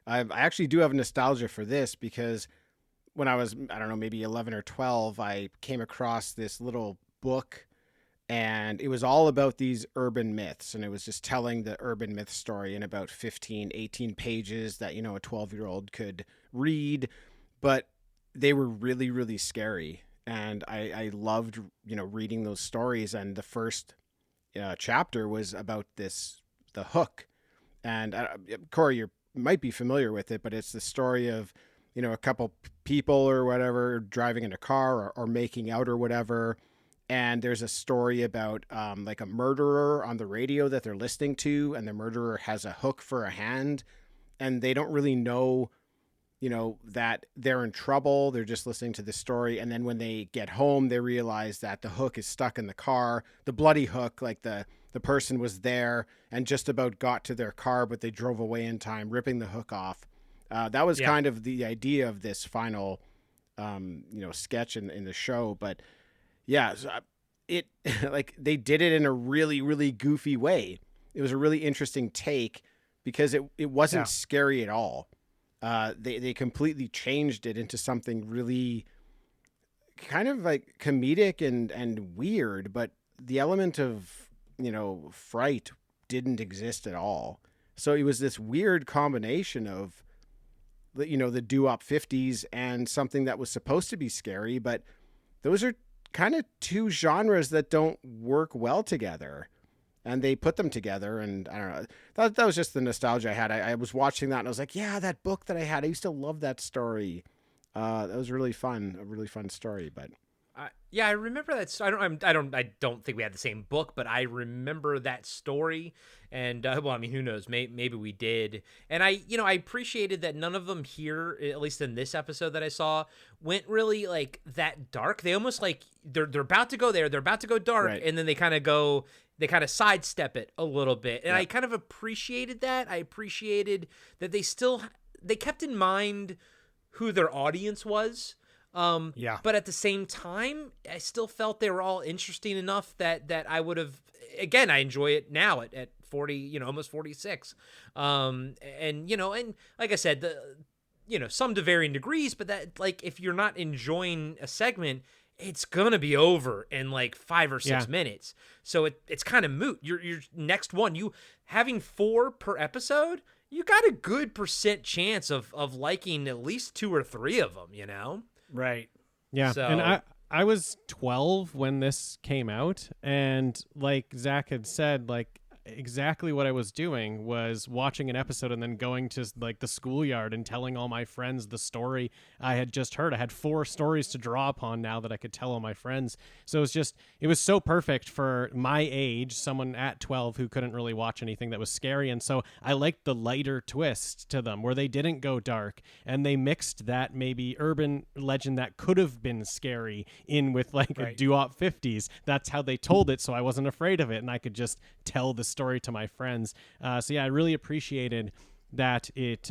I actually do have nostalgia for this because when I was, I don't know, maybe 11 or 12, I came across this little book, and it was all about these urban myths, and it was just telling the urban myth story in about 15, 18 pages that, a 12-year-old could read, but they were really, really scary, and I loved, reading those stories, and the first chapter was about the hook, and Corey, you might be familiar with it, but it's the story of a couple people or whatever driving in a car or making out or whatever, and there's a story about like a murderer on the radio that they're listening to, and the murderer has a hook for a hand, and they don't really know that they're in trouble. They're just listening to the story. And then when they get home, they realize that the hook is stuck in the car, the bloody hook, like the person was there and just about got to their car, but they drove away in time, ripping the hook off. That was kind of the idea of this final, sketch in the show. But yeah, so it like they did it in a really, really goofy way. It was a really interesting take because it wasn't scary at all. They completely changed it into something really kind of like comedic and weird, but the element of, fright didn't exist at all. So it was this weird combination of, the doo-wop 50s and something that was supposed to be scary, but those are kind of 2 genres that don't work well together. And they put them together, and I don't know. That was just the nostalgia I had. I was watching that, and I was like, yeah, that book that I had, I used to love that story. That was really fun, a really fun story. But Yeah, I remember that. I don't think we had the same book, but I remember that story. And well, I mean, who knows? Maybe we did. And I appreciated that none of them here, at least in this episode that I saw, went really like that dark. They almost like they're about to go there. They're about to go dark, Right. and then they kind of sidestep it a little bit. And I kind of appreciated that. I appreciated that they kept in mind who their audience was. But at the same time, I still felt they were all interesting enough that I would have, again, I enjoy it now at 40, almost 46. And like I said, some to varying degrees, but that, like, if you're not enjoying a segment, it's going to be over in like 5 or 6 minutes. So it's kind of moot. Your next one, you having 4 per episode, you got a good % chance of liking at least 2 or 3 of them, Right. Yeah. So- And I was 12 when this came out, and like Zach had said, like exactly what I was doing was watching an episode and then going to like the schoolyard and telling all my friends the story I had just heard. I had 4 stories to draw upon now that I could tell all my friends. So it was so perfect for my age, someone at 12 who couldn't really watch anything that was scary. And so I liked the lighter twist to them where they didn't go dark and they mixed that maybe urban legend that could have been scary in with like a doo-wop 50s. That's how they told it. So I wasn't afraid of it and I could just tell the story to my friends. So yeah, I really appreciated that it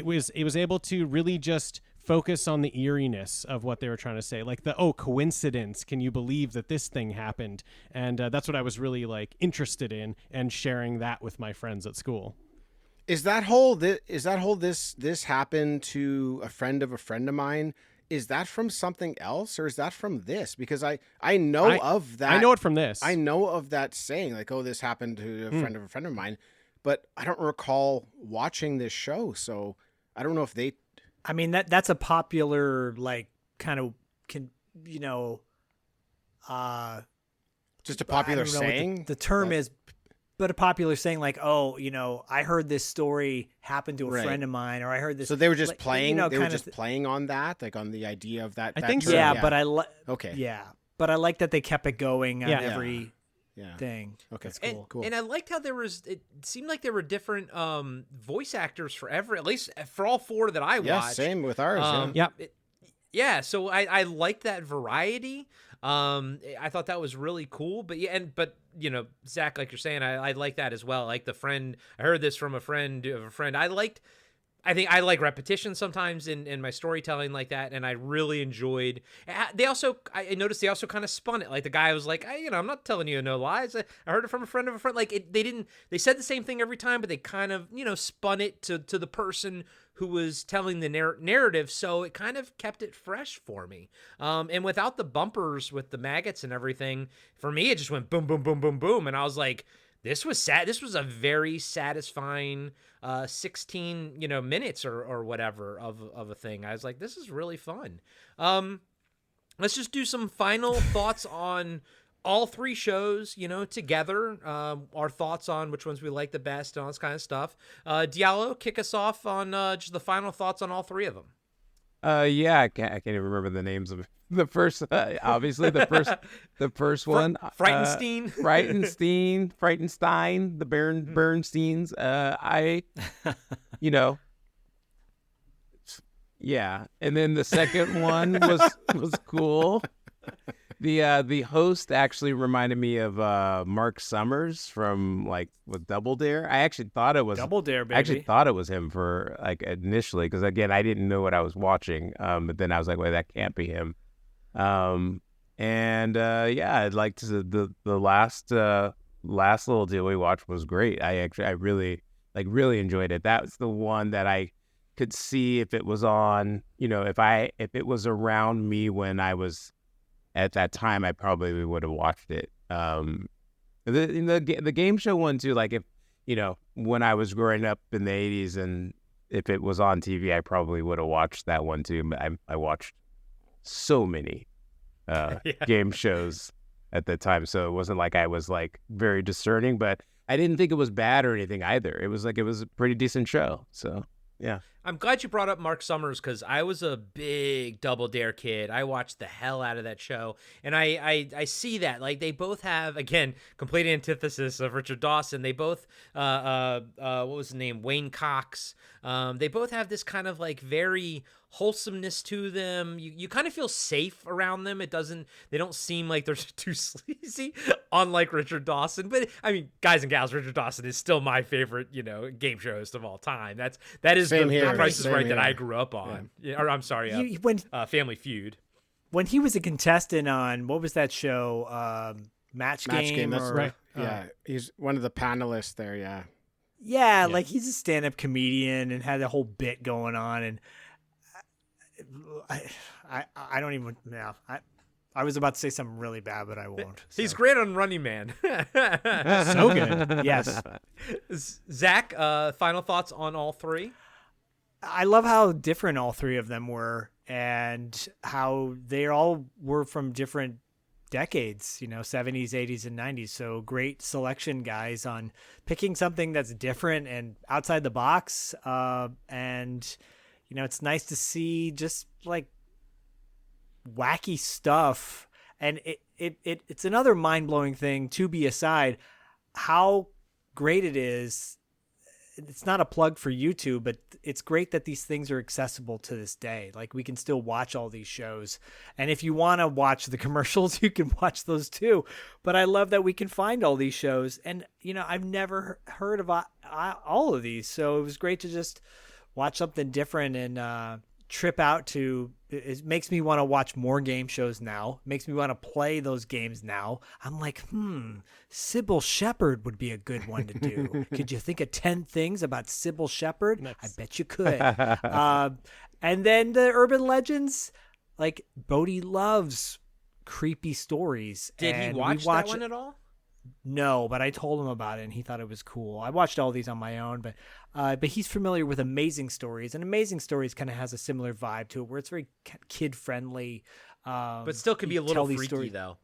was able to really just focus on the eeriness of what they were trying to say, like coincidence, can you believe that this thing happened? And that's what I was really like interested in, and sharing that with my friends at school. Is that this happened to a friend of mine? Is that from something else, or is that from this? Because I know of that. I know it from this. I know of that saying, like, oh, this happened to a friend of mine, but I don't recall watching this show, so I don't know if they. I mean, that's a popular, like, kind of, Just a popular I don't know what saying. the term is, but a popular saying, like, oh, I heard this story happen to a friend of mine, or I heard this. So they were just like, playing. They were just th- playing on that, like on the idea of that. I that think term? so. Yeah, but Okay. Yeah, but I like that they kept it going on every Yeah. thing. Okay. That's cool. Cool. And I liked how it seemed like there were different voice actors for at least for all 4 that I Yeah. watched. Same with ours. Yeah. So I liked that variety. I thought that was really cool. But Zach, like you're saying, I like that as well. Like the friend, I heard this from a friend of a friend. I think I like repetition sometimes in my storytelling like that, and I really enjoyed. I noticed they also kind of spun it. Like the guy was like, I'm not telling you no lies. I heard it from a friend of a friend. Like they said the same thing every time, but they kind of spun it to the person who was telling the narrative, so it kind of kept it fresh for me. And without the bumpers with the maggots and everything, for me it just went boom, boom, boom, boom, boom, and I was like, this was sad. This was a very satisfying 16 minutes or whatever of a thing. I was like, this is really fun. Let's just do some final thoughts on all 3 shows, together. Our thoughts on which ones we like the best and all this kind of stuff. Diallo, kick us off on just the final thoughts on all 3 of them. I can't even remember the names of the first. Obviously, the first one. Frightenstein. Frightenstein, the Bernsteins. Yeah, and then the second one was cool. The host actually reminded me of Mark Summers from with Double Dare. I actually thought it was Double Dare, baby. I actually thought it was him for initially, because again I didn't know what I was watching. But then I was like, wait, that can't be him. I liked the last little deal we watched was great. I really enjoyed it. That was the one that I could see if it was on, if it was around me when I was at that time, I probably would have watched it. The game show one too, like if, when I was growing up in the 80s and if it was on TV, I probably would have watched that one too. I watched so many game shows at the time, so it wasn't like I was very discerning, but I didn't think it was bad or anything either. It was a pretty decent show. So yeah. I'm glad you brought up Mark Summers because I was a big Double Dare kid. I watched the hell out of that show, and I see that like they both have, again, complete antithesis of Richard Dawson. They both what was his name, Wayne Cox. They both have this kind of like very wholesomeness to them. You kind of feel safe around them. They don't seem like they're too sleazy, unlike Richard Dawson. But I mean, guys and gals, Richard Dawson is still my favorite, game show host of all time. That is Same the here. Price is Same Right that here. I grew up on. Yeah, or I'm sorry, Family Feud. When he was a contestant on, what was that show? Match Game. That's or, right. Yeah, he's one of the panelists there. Yeah. Yeah, like he's a stand-up comedian and had a whole bit going on, and I don't even know. I was about to say something really bad, but I won't. He's great on Running Man. So good. Yes. Zach, final thoughts on all three? I love how different all three of them were and how they all were from different decades, 70s, 80s, and 90s. So great selection, guys, on picking something that's different and outside the box. And, it's nice to see just like wacky stuff. And it's another mind-blowing thing, to be aside, how great it is. It's not a plug for YouTube, but it's great that these things are accessible to this day. Like, we can still watch all these shows. And if you want to watch the commercials, you can watch those too. But I love that we can find all these shows. And, I've never heard of all of these. So it was great to just watch something different and trip out to. It makes me want to watch more game shows now. It makes me want to play those games now. I'm like, Sybil Shepherd would be a good one to do. Could you think of 10 things about Sybil Shepherd? I bet you could. And then the urban legends, like Bodie loves creepy stories. Did he watch that one at all? No, but I told him about it and he thought it was cool. I watched all these on my own, but he's familiar with Amazing Stories, and Amazing Stories kind of has a similar vibe to it, where it's very kid friendly. But still can be a little freaky though.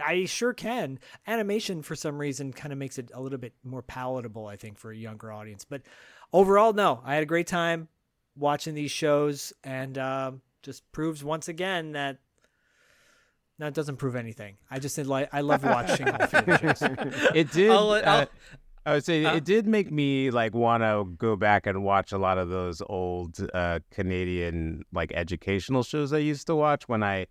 I sure can. Animation, for some reason, kind of makes it a little bit more palatable, I think, for a younger audience. But overall, no, I had a great time watching these shows, and just proves once again that. No, it doesn't prove anything. I just said, I love watching all three of the shows. It did. I would say it did make me want to go back and watch a lot of those old Canadian educational shows I used to watch when I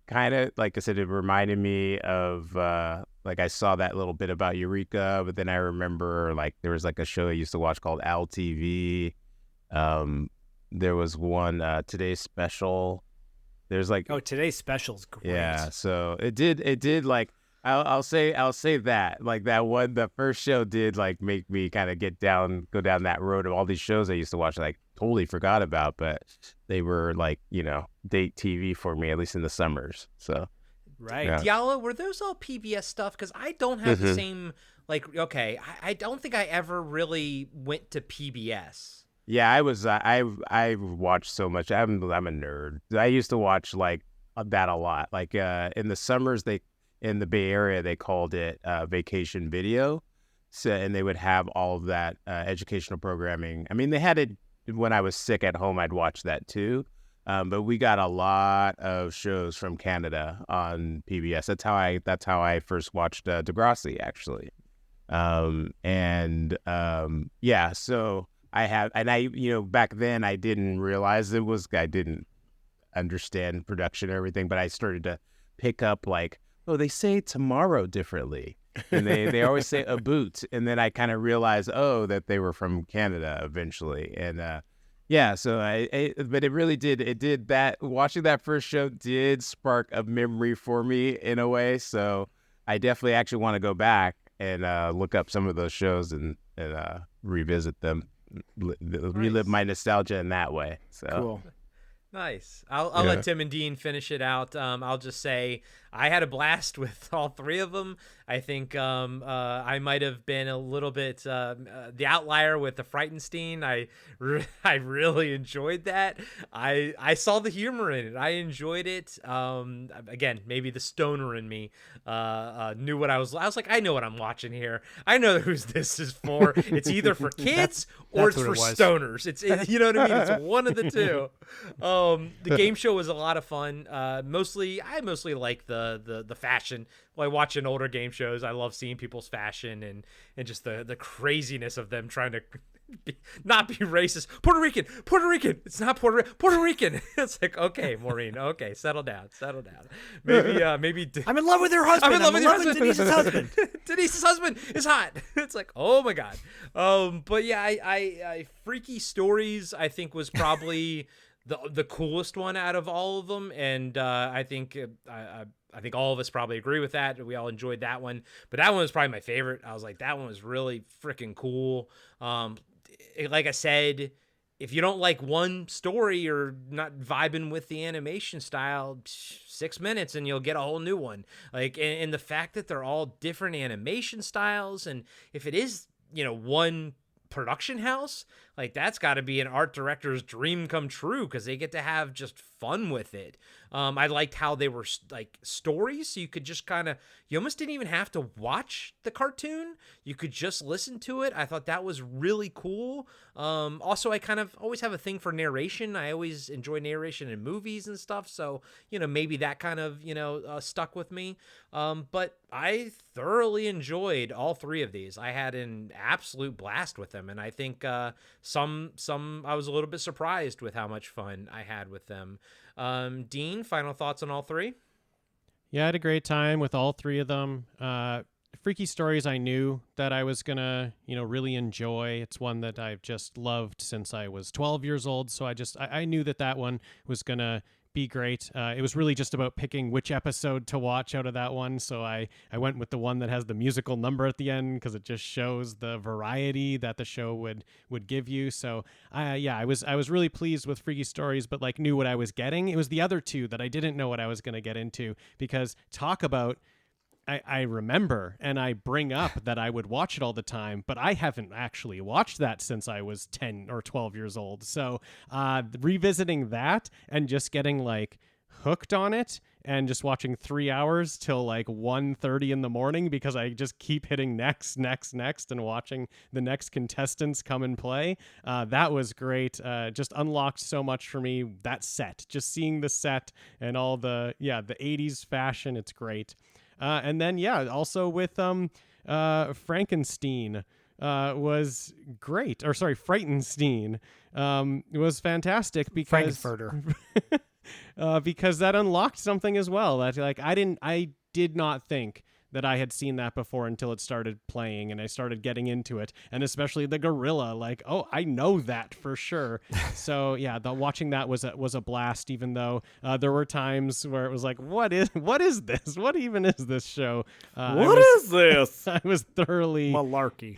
kind of, like I said, it reminded me of I saw that little bit about Eureka, but then I remember there was a show I used to watch called Al TV. There was one Today's Special. There's Today's Special's great. Yeah, so it did I'll say that that one, the first show did make me kind of go down that road of all these shows I used to watch totally forgot about, but they were date TV for me, at least in the summers. So right. Yeah. Diallo, were those all PBS stuff? Because I don't have the same I don't think I ever really went to PBS. Yeah, I watched so much. I'm a nerd. I used to watch that a lot. In the summers, in the Bay Area, they called it vacation video. So, and they would have all of that educational programming. I mean, they had it when I was sick at home. I'd watch that too. But we got a lot of shows from Canada on PBS. That's how I first watched Degrassi, actually. Yeah, so. Back then I didn't realize I didn't understand production and everything, but I started to pick up they say tomorrow differently. And they always say a boot. And then I kind of realized, that they were from Canada eventually. And, so but it really did that. Watching that first show did spark a memory for me in a way. So I definitely actually want to go back and look up some of those shows and revisit them. Relive my nostalgia in that way. So Cool. Nice. I'll let Tim and Dean finish it out. I'll just say I had a blast with all three of them. I think I might have been a little bit the outlier with the Frightenstein. I really enjoyed that. I saw the humor in it. I enjoyed it. Again, maybe the stoner in me knew what I was like, I know what I'm watching here. I know who's this is for. It's either for kids or it's what for it was. stoners. You know what I mean? It's one of the two. The game show was a lot of fun. I mostly like the fashion. Well, I watch in older game shows. I love seeing people's fashion and just the craziness of them trying to not be racist. Puerto Rican. It's not Puerto Rican. It's like, okay, Maureen. Okay, settle down. Maybe. I'm in love with her husband. I'm in love with Denise's husband. Denise's husband is hot. It's like, oh my god. But yeah, I Freaky Stories I think was probably the coolest one out of all of them, and I think I think all of us probably agree with that. We all enjoyed that one, but that one was probably my favorite. I was like, that one was really freaking cool. Like I said, if you don't like one story or not vibing with the animation style, 6 minutes and you'll get a whole new one. Like, and the fact that they're all different animation styles, and if it is, one production house, like that's got to be an art director's dream come true, because they get to have just fun with it. I liked how they were like stories, so you could just you almost didn't even have to watch the cartoon, you could just listen to it. I thought that was really cool. Also, I kind of always have a thing for narration. I always enjoy narration in movies and stuff, so maybe that kind of stuck with me. But I thoroughly enjoyed all three of these. I had an absolute blast with them, and I think some I was a little bit surprised with how much fun I had with them. Dean, final thoughts on all three? Yeah, I had a great time with all three of them. Freaky Stories, I knew that I was gonna, really enjoy. It's one that I've just loved since I was 12 years old. So I knew that one was gonna be great. It was really just about picking which episode to watch out of that one. So I went with the one that has the musical number at the end, because it just shows the variety that the show would give you. So I was really pleased with Freaky Stories, but knew what I was getting. It was the other two that I didn't know what I was going to get into, because talk about, I remember and I bring up that I would watch it all the time, but I haven't actually watched that since I was 10 or 12 years old. So revisiting that and just getting hooked on it and just watching 3 hours till 1:30 in the morning, because I just keep hitting next and watching the next contestants come and play. That was great. Just unlocked so much for me. That set, just seeing the set and all the 80s fashion, it's great. And then, also with Frankenstein was great. Or sorry, Frightenstein was fantastic, because Frankfurter. because that unlocked something as well. That I did not think that I had seen that before until it started playing and I started getting into it, and especially the gorilla. I know that for sure. So yeah, watching that was a blast. Even though there were times where it was what is this? What even is this show? What is this? I was thoroughly Malarkey.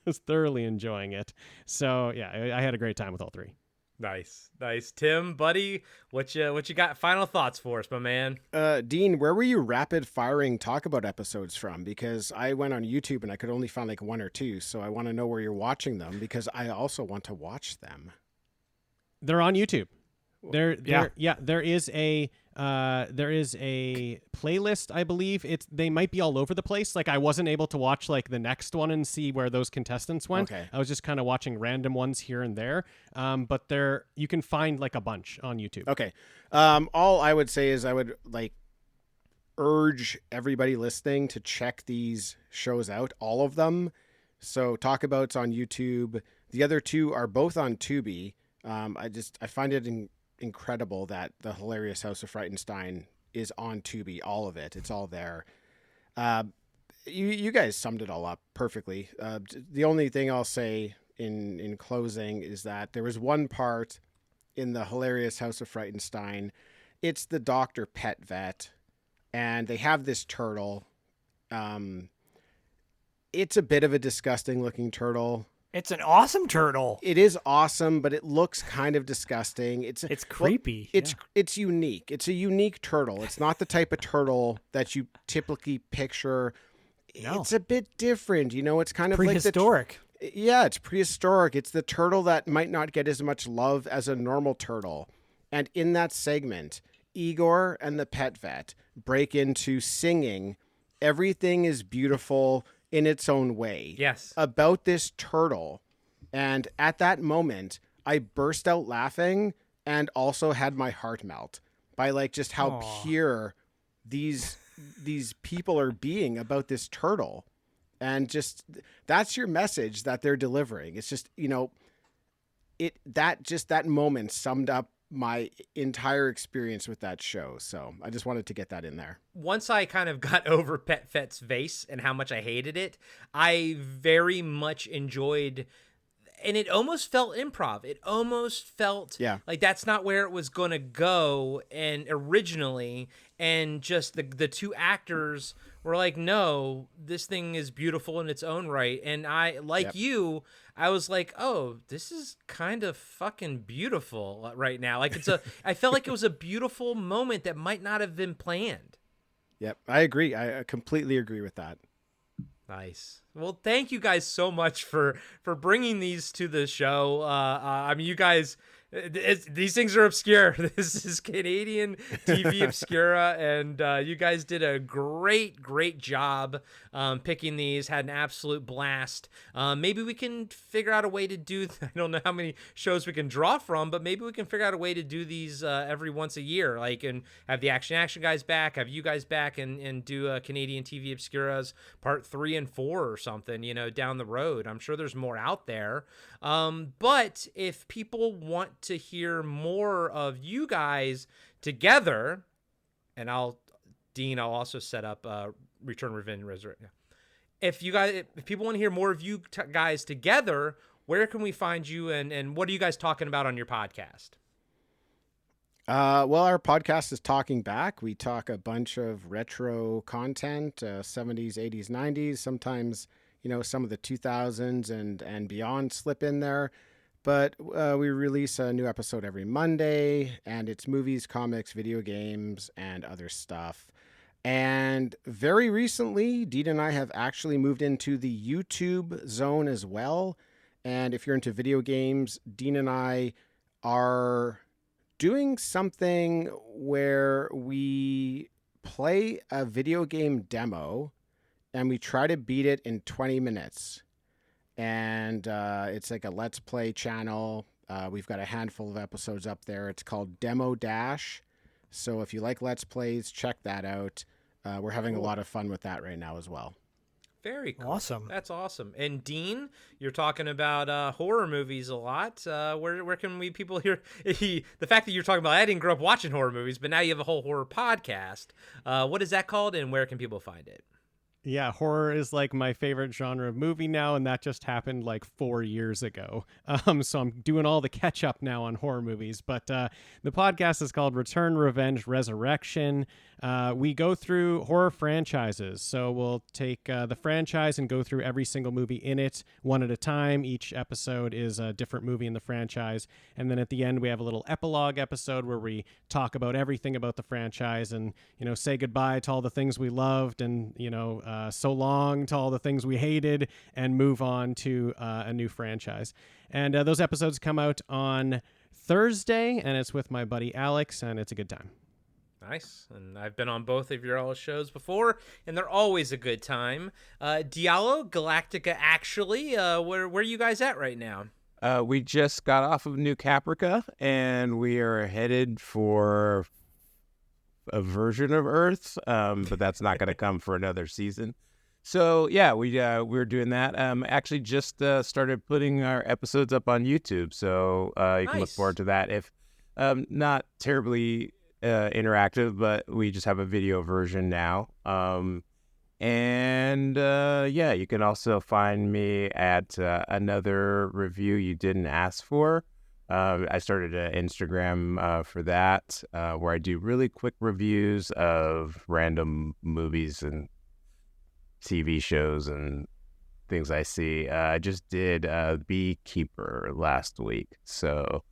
was thoroughly enjoying it. So yeah, I had a great time with all three. Nice. Tim, buddy, what you got? Final thoughts for us, my man? Dean, where were you rapid firing talk about episodes from? Because I went on YouTube and I could only find one or two. So I want to know where you're watching them, because I also want to watch them. They're on YouTube. There is a playlist, I believe. They might be all over the place. I wasn't able to watch the next one and see where those contestants went. Okay. I was just kind of watching random ones here and there. But you can find a bunch on YouTube. Okay. All I would say is I would urge everybody listening to check these shows out, all of them. So Talk About's on YouTube. The other two are both on Tubi. I find it incredible that the Hilarious House of Frightenstein is on Tubi, all of it. It's all there. You guys summed it all up perfectly. The only thing I'll say in closing is that there was one part in the Hilarious House of Frightenstein. It's the Dr. Pet Vet, and they have this turtle. It's a bit of a disgusting looking turtle. It's an awesome turtle. It is awesome, but it looks kind of disgusting. It's creepy. It's unique. It's a unique turtle. It's not the type of turtle that you typically picture. No. It's a bit different. It's kind of Prehistoric. Yeah, it's prehistoric. It's the turtle that might not get as much love as a normal turtle. And in that segment, Igor and the pet vet break into singing "Everything is Beautiful in Its Own Way." Yes. About this turtle. And at that moment, I burst out laughing and also had my heart melt by just how pure these people are being about this turtle. And just that's your message that they're delivering. It's just, that moment summed up my entire experience with that show. So I just wanted to get that in there. Once I kind of got over Pet Vet's vase and how much I hated it, I very much enjoyed, and it almost felt improv. It almost felt like that's not where it was going to go and originally, and just the two actors were like, no, this thing is beautiful in its own right. And I, you, I was like, oh, this is kind of fucking beautiful right now. I felt like it was a beautiful moment that might not have been planned. Yep, I agree. I completely agree with that. Nice. Well, thank you guys so much for bringing these to the show. I mean, you guys, these things are obscure. This is Canadian TV Obscura, and you guys did a great job picking these. Had an absolute blast. Maybe we can figure out a way to do. I don't know how many shows we can draw from, but maybe we can figure out a way to do these every once a year, and have the Action guys back, have you guys back, and do Canadian TV Obscura's part 3 and 4 or something. Down the road. I'm sure there's more out there. But if people want to hear more of you guys together, and I'll also set up Return, Revenge, Resurrect. If people want to hear more of you guys together, where can we find you, and what are you guys talking about on your podcast? Well, our podcast is Talking Back. We talk a bunch of retro content, 70s, 80s, 90s, sometimes some of the 2000s and beyond slip in there. But we release a new episode every Monday, and it's movies, comics, video games, and other stuff. And very recently, Dean and I have actually moved into the YouTube zone as well. And if you're into video games, Dean and I are doing something where we play a video game demo and we try to beat it in 20 minutes. And it's like a Let's Play channel. We've got a handful of episodes up there. It's called Demo Dash. So if you like Let's Plays, check that out. We're having a lot of fun with that right now as well. Very cool. Awesome. That's awesome. And Dean, you're talking about horror movies a lot. Where can people hear the fact that you're talking about? I didn't grow up watching horror movies, but now you have a whole horror podcast. What is that called, and where can people find it? Yeah, horror is my favorite genre of movie now, and that just happened 4 years ago. So I'm doing all the catch up now on horror movies. But the podcast is called Return, Revenge, Resurrection. We go through horror franchises. So we'll take the franchise and go through every single movie in it one at a time. Each episode is a different movie in the franchise. And then at the end, we have a little epilogue episode where we talk about everything about the franchise and, say goodbye to all the things we loved and, so long to all the things we hated and move on to a new franchise. And those episodes come out on Thursday, and it's with my buddy Alex, and it's a good time. Nice. And I've been on both of your all shows before, and they're always a good time. Diallo, Galactica, actually, where are you guys at right now? We just got off of New Caprica, and we are headed for a version of Earth, but that's not going to come for another season. So yeah, we're doing that. Actually, just started putting our episodes up on YouTube, so you can look forward to that. If not terribly interactive, but we just have a video version now. And you can also find me at another review you didn't ask for. I started an Instagram for that, where I do really quick reviews of random movies and TV shows and things I see. I just did Beekeeper last week, so.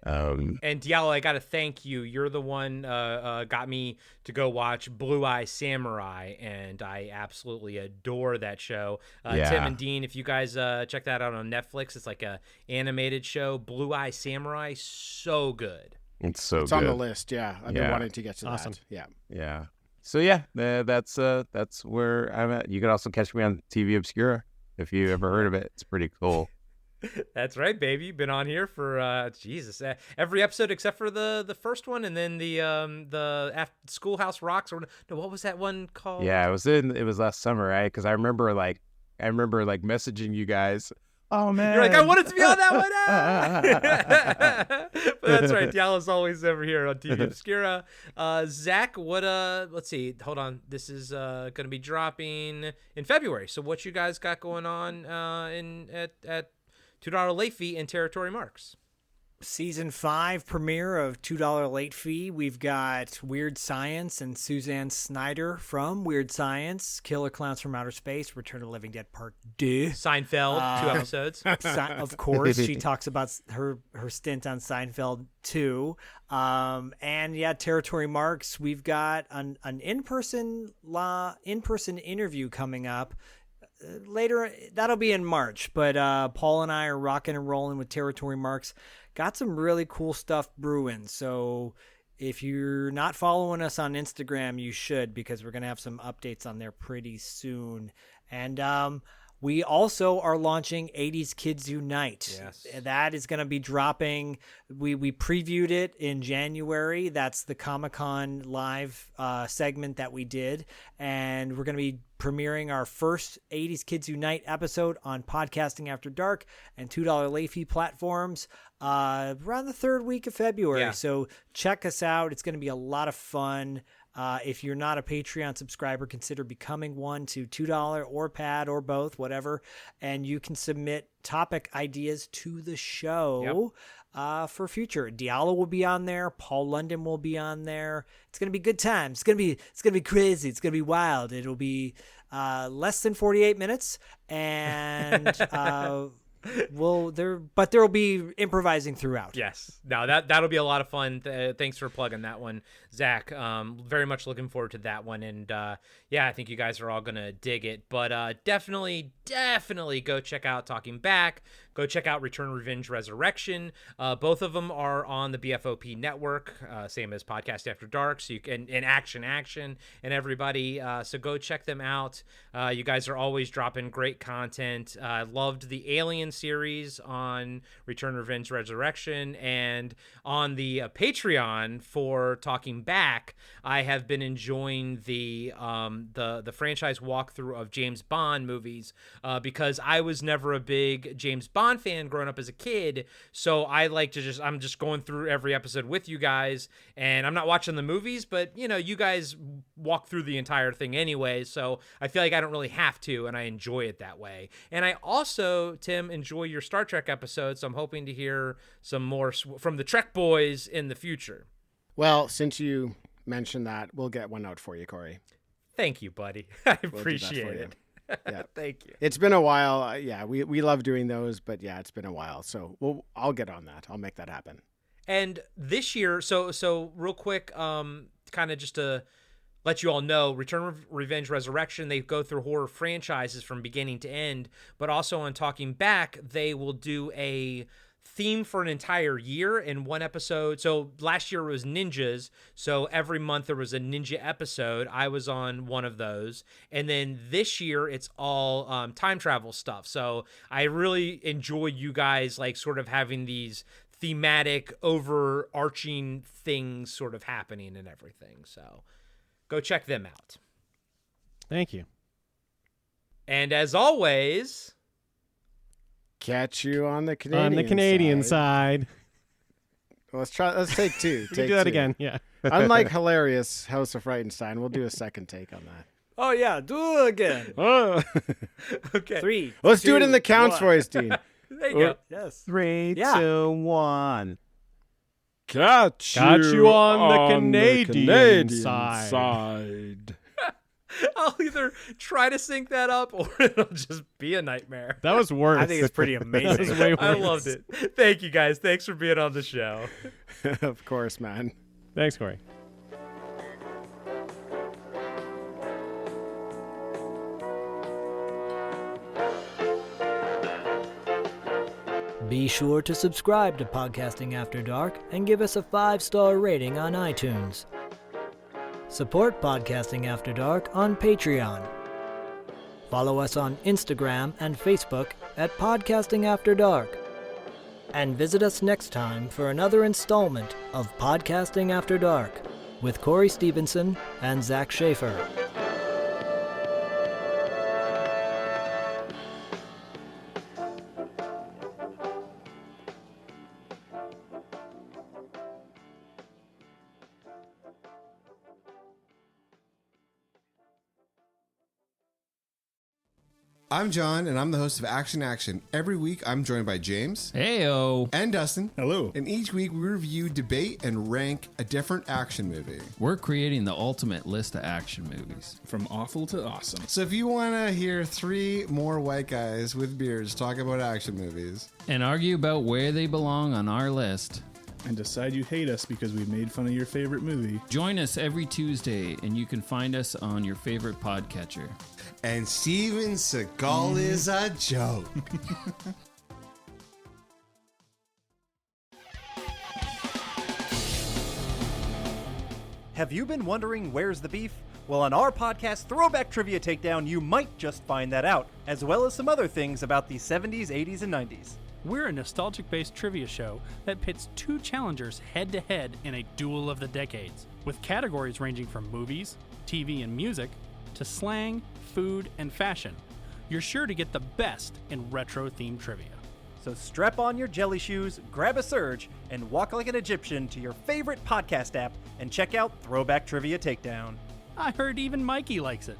And Diallo, I got to thank you. You're the one got me to go watch Blue Eye Samurai, and I absolutely adore that show. Tim and Dean, if you guys check that out on Netflix, it's like a animated show. Blue Eye Samurai, so good. It's It's on the list. Yeah, I've been wanting to get to Awesome. that. Yeah. So yeah, that's where I'm at. You can also catch me on TV Obscura if you ever heard of it. It's pretty cool. That's right, baby. You've been on here for Jesus, every episode except for the first one, and then the Schoolhouse Rocks, or no, what was that one called? Yeah, it was last summer, right? Because I remember messaging you guys. Oh man, you're like, I wanted to be on that one. But that's right. Diallo's always over here on TV Obscura. Zach, what? Let's see. Hold on. This is going to be dropping in February. So what you guys got going on at $2 late fee and Territory Marks? Season 5 premiere of $2 late fee. We've got Weird Science and Suzanne Snyder from Weird Science, Killer Clowns from Outer Space, Return of the Living Dead Part 2. Seinfeld, 2 episodes. Of course, she talks about her stint on Seinfeld too. And yeah, Territory Marks. We've got an in-person interview coming up. Later, that'll be in March, but Paul and I are rocking and rolling with Territory Marks. Got some really cool stuff brewing, so if you're not following us on Instagram, you should, because we're going to have some updates on there pretty soon. And we also are launching 80s Kids Unite. Yes. That is going to be dropping. We previewed it in January. That's the Comic-Con live segment that we did. And we're going to be premiering our first 80s Kids Unite episode on Podcasting After Dark and $2 late fee platforms around the third week of February. Yeah. So check us out. It's going to be a lot of fun. If you're not a Patreon subscriber, consider becoming one to $2 or PAD or both, whatever. And you can submit topic ideas to the show for future. Diallo will be on there. Paul London will be on there. It's going to be good times. It's going to be crazy. It's going to be wild. It'll be less than 48 minutes. And there will be improvising throughout. Yes. No, that'll be a lot of fun. Thanks for plugging that one, Zach. Very much looking forward to that one. And I think you guys are all going to dig it. But definitely go check out Talking Back. Go check out Return, Revenge, Resurrection. Both of them are on the BFOP network, same as Podcast After Dark. So you can, and Action, and everybody. So go check them out. You guys are always dropping great content. I loved the Alien series on Return, Revenge, Resurrection, and on the Patreon for Talking Back. I have been enjoying the franchise walkthrough of James Bond movies because I was never a big James Bond fan growing up as a kid, so I like to I'm just going through every episode with you guys, and I'm not watching the movies, but you guys walk through the entire thing anyway, so I feel like I don't really have to, and I enjoy it that way. And I also, Tim, enjoy your Star Trek episodes, so I'm hoping to hear some more from the Trek boys in the future. Well, since you mentioned that, we'll get one out for you, Corey. Thank you, buddy. I We'll do that appreciate for you. it. Yeah. Thank you. It's been a while. We love doing those, but it's been a while. So I'll get on that. I'll make that happen. And this year, so real quick, kind of just to let you all know, Return, Revenge, Resurrection, they go through horror franchises from beginning to end, but also on Talking Back, they will do a theme for an entire year in one episode. So last year it was ninjas, so every month there was a ninja episode. I was on one of those. And then this year it's all time travel stuff. So I really enjoy you guys like sort of having these thematic overarching things sort of happening and everything. So go check them out. Thank you. And as always, catch you on the Canadian side. Let's take two. We can do that again. Yeah. Unlike hilarious House of Frightenstein, we'll do a second take on that. Oh yeah, do it again. okay. 3. Let's do it 2, in the count's 1. voice, Dean. There you go. Yes. 3, Yeah. 2, 1. Catch you on the Canadian Canadian side. side. I'll either try to sync that up or it'll just be a nightmare. That was worse. I think it's pretty That amazing. was way worse. I loved it. Thank you guys. Thanks for being on the show. Of course, man. Thanks, Corey. Be sure to subscribe to Podcasting After Dark and give us a 5-star rating on iTunes. Support Podcasting After Dark on Patreon. Follow us on Instagram and Facebook at Podcasting After Dark. And visit us next time for another installment of Podcasting After Dark with Corey Stevenson and Zach Schaefer. I'm John, and I'm the host of Action Action. Every week, I'm joined by James. Heyo. And Dustin. Hello. And each week, we review, debate, and rank a different action movie. We're creating the ultimate list of action movies. From awful to awesome. So if you want to hear 3 more white guys with beards talk about action movies, And argue about where they belong on our list. And decide you hate us because we made fun of your favorite movie. Join us every Tuesday, and you can find us on your favorite podcatcher. and Steven Seagal is a joke. Have you been wondering where's the beef? Well, on our podcast, Throwback Trivia Takedown, you might just find that out, as well as some other things about the 70s, 80s, and 90s. We're a nostalgic-based trivia show that pits 2 challengers head-to-head in a duel of the decades, with categories ranging from movies, TV and music, to slang, food, and fashion. You're sure to get the best in retro-themed trivia. So strap on your jelly shoes, grab a surge, and walk like an Egyptian to your favorite podcast app and check out Throwback Trivia Takedown. I heard even Mikey likes it.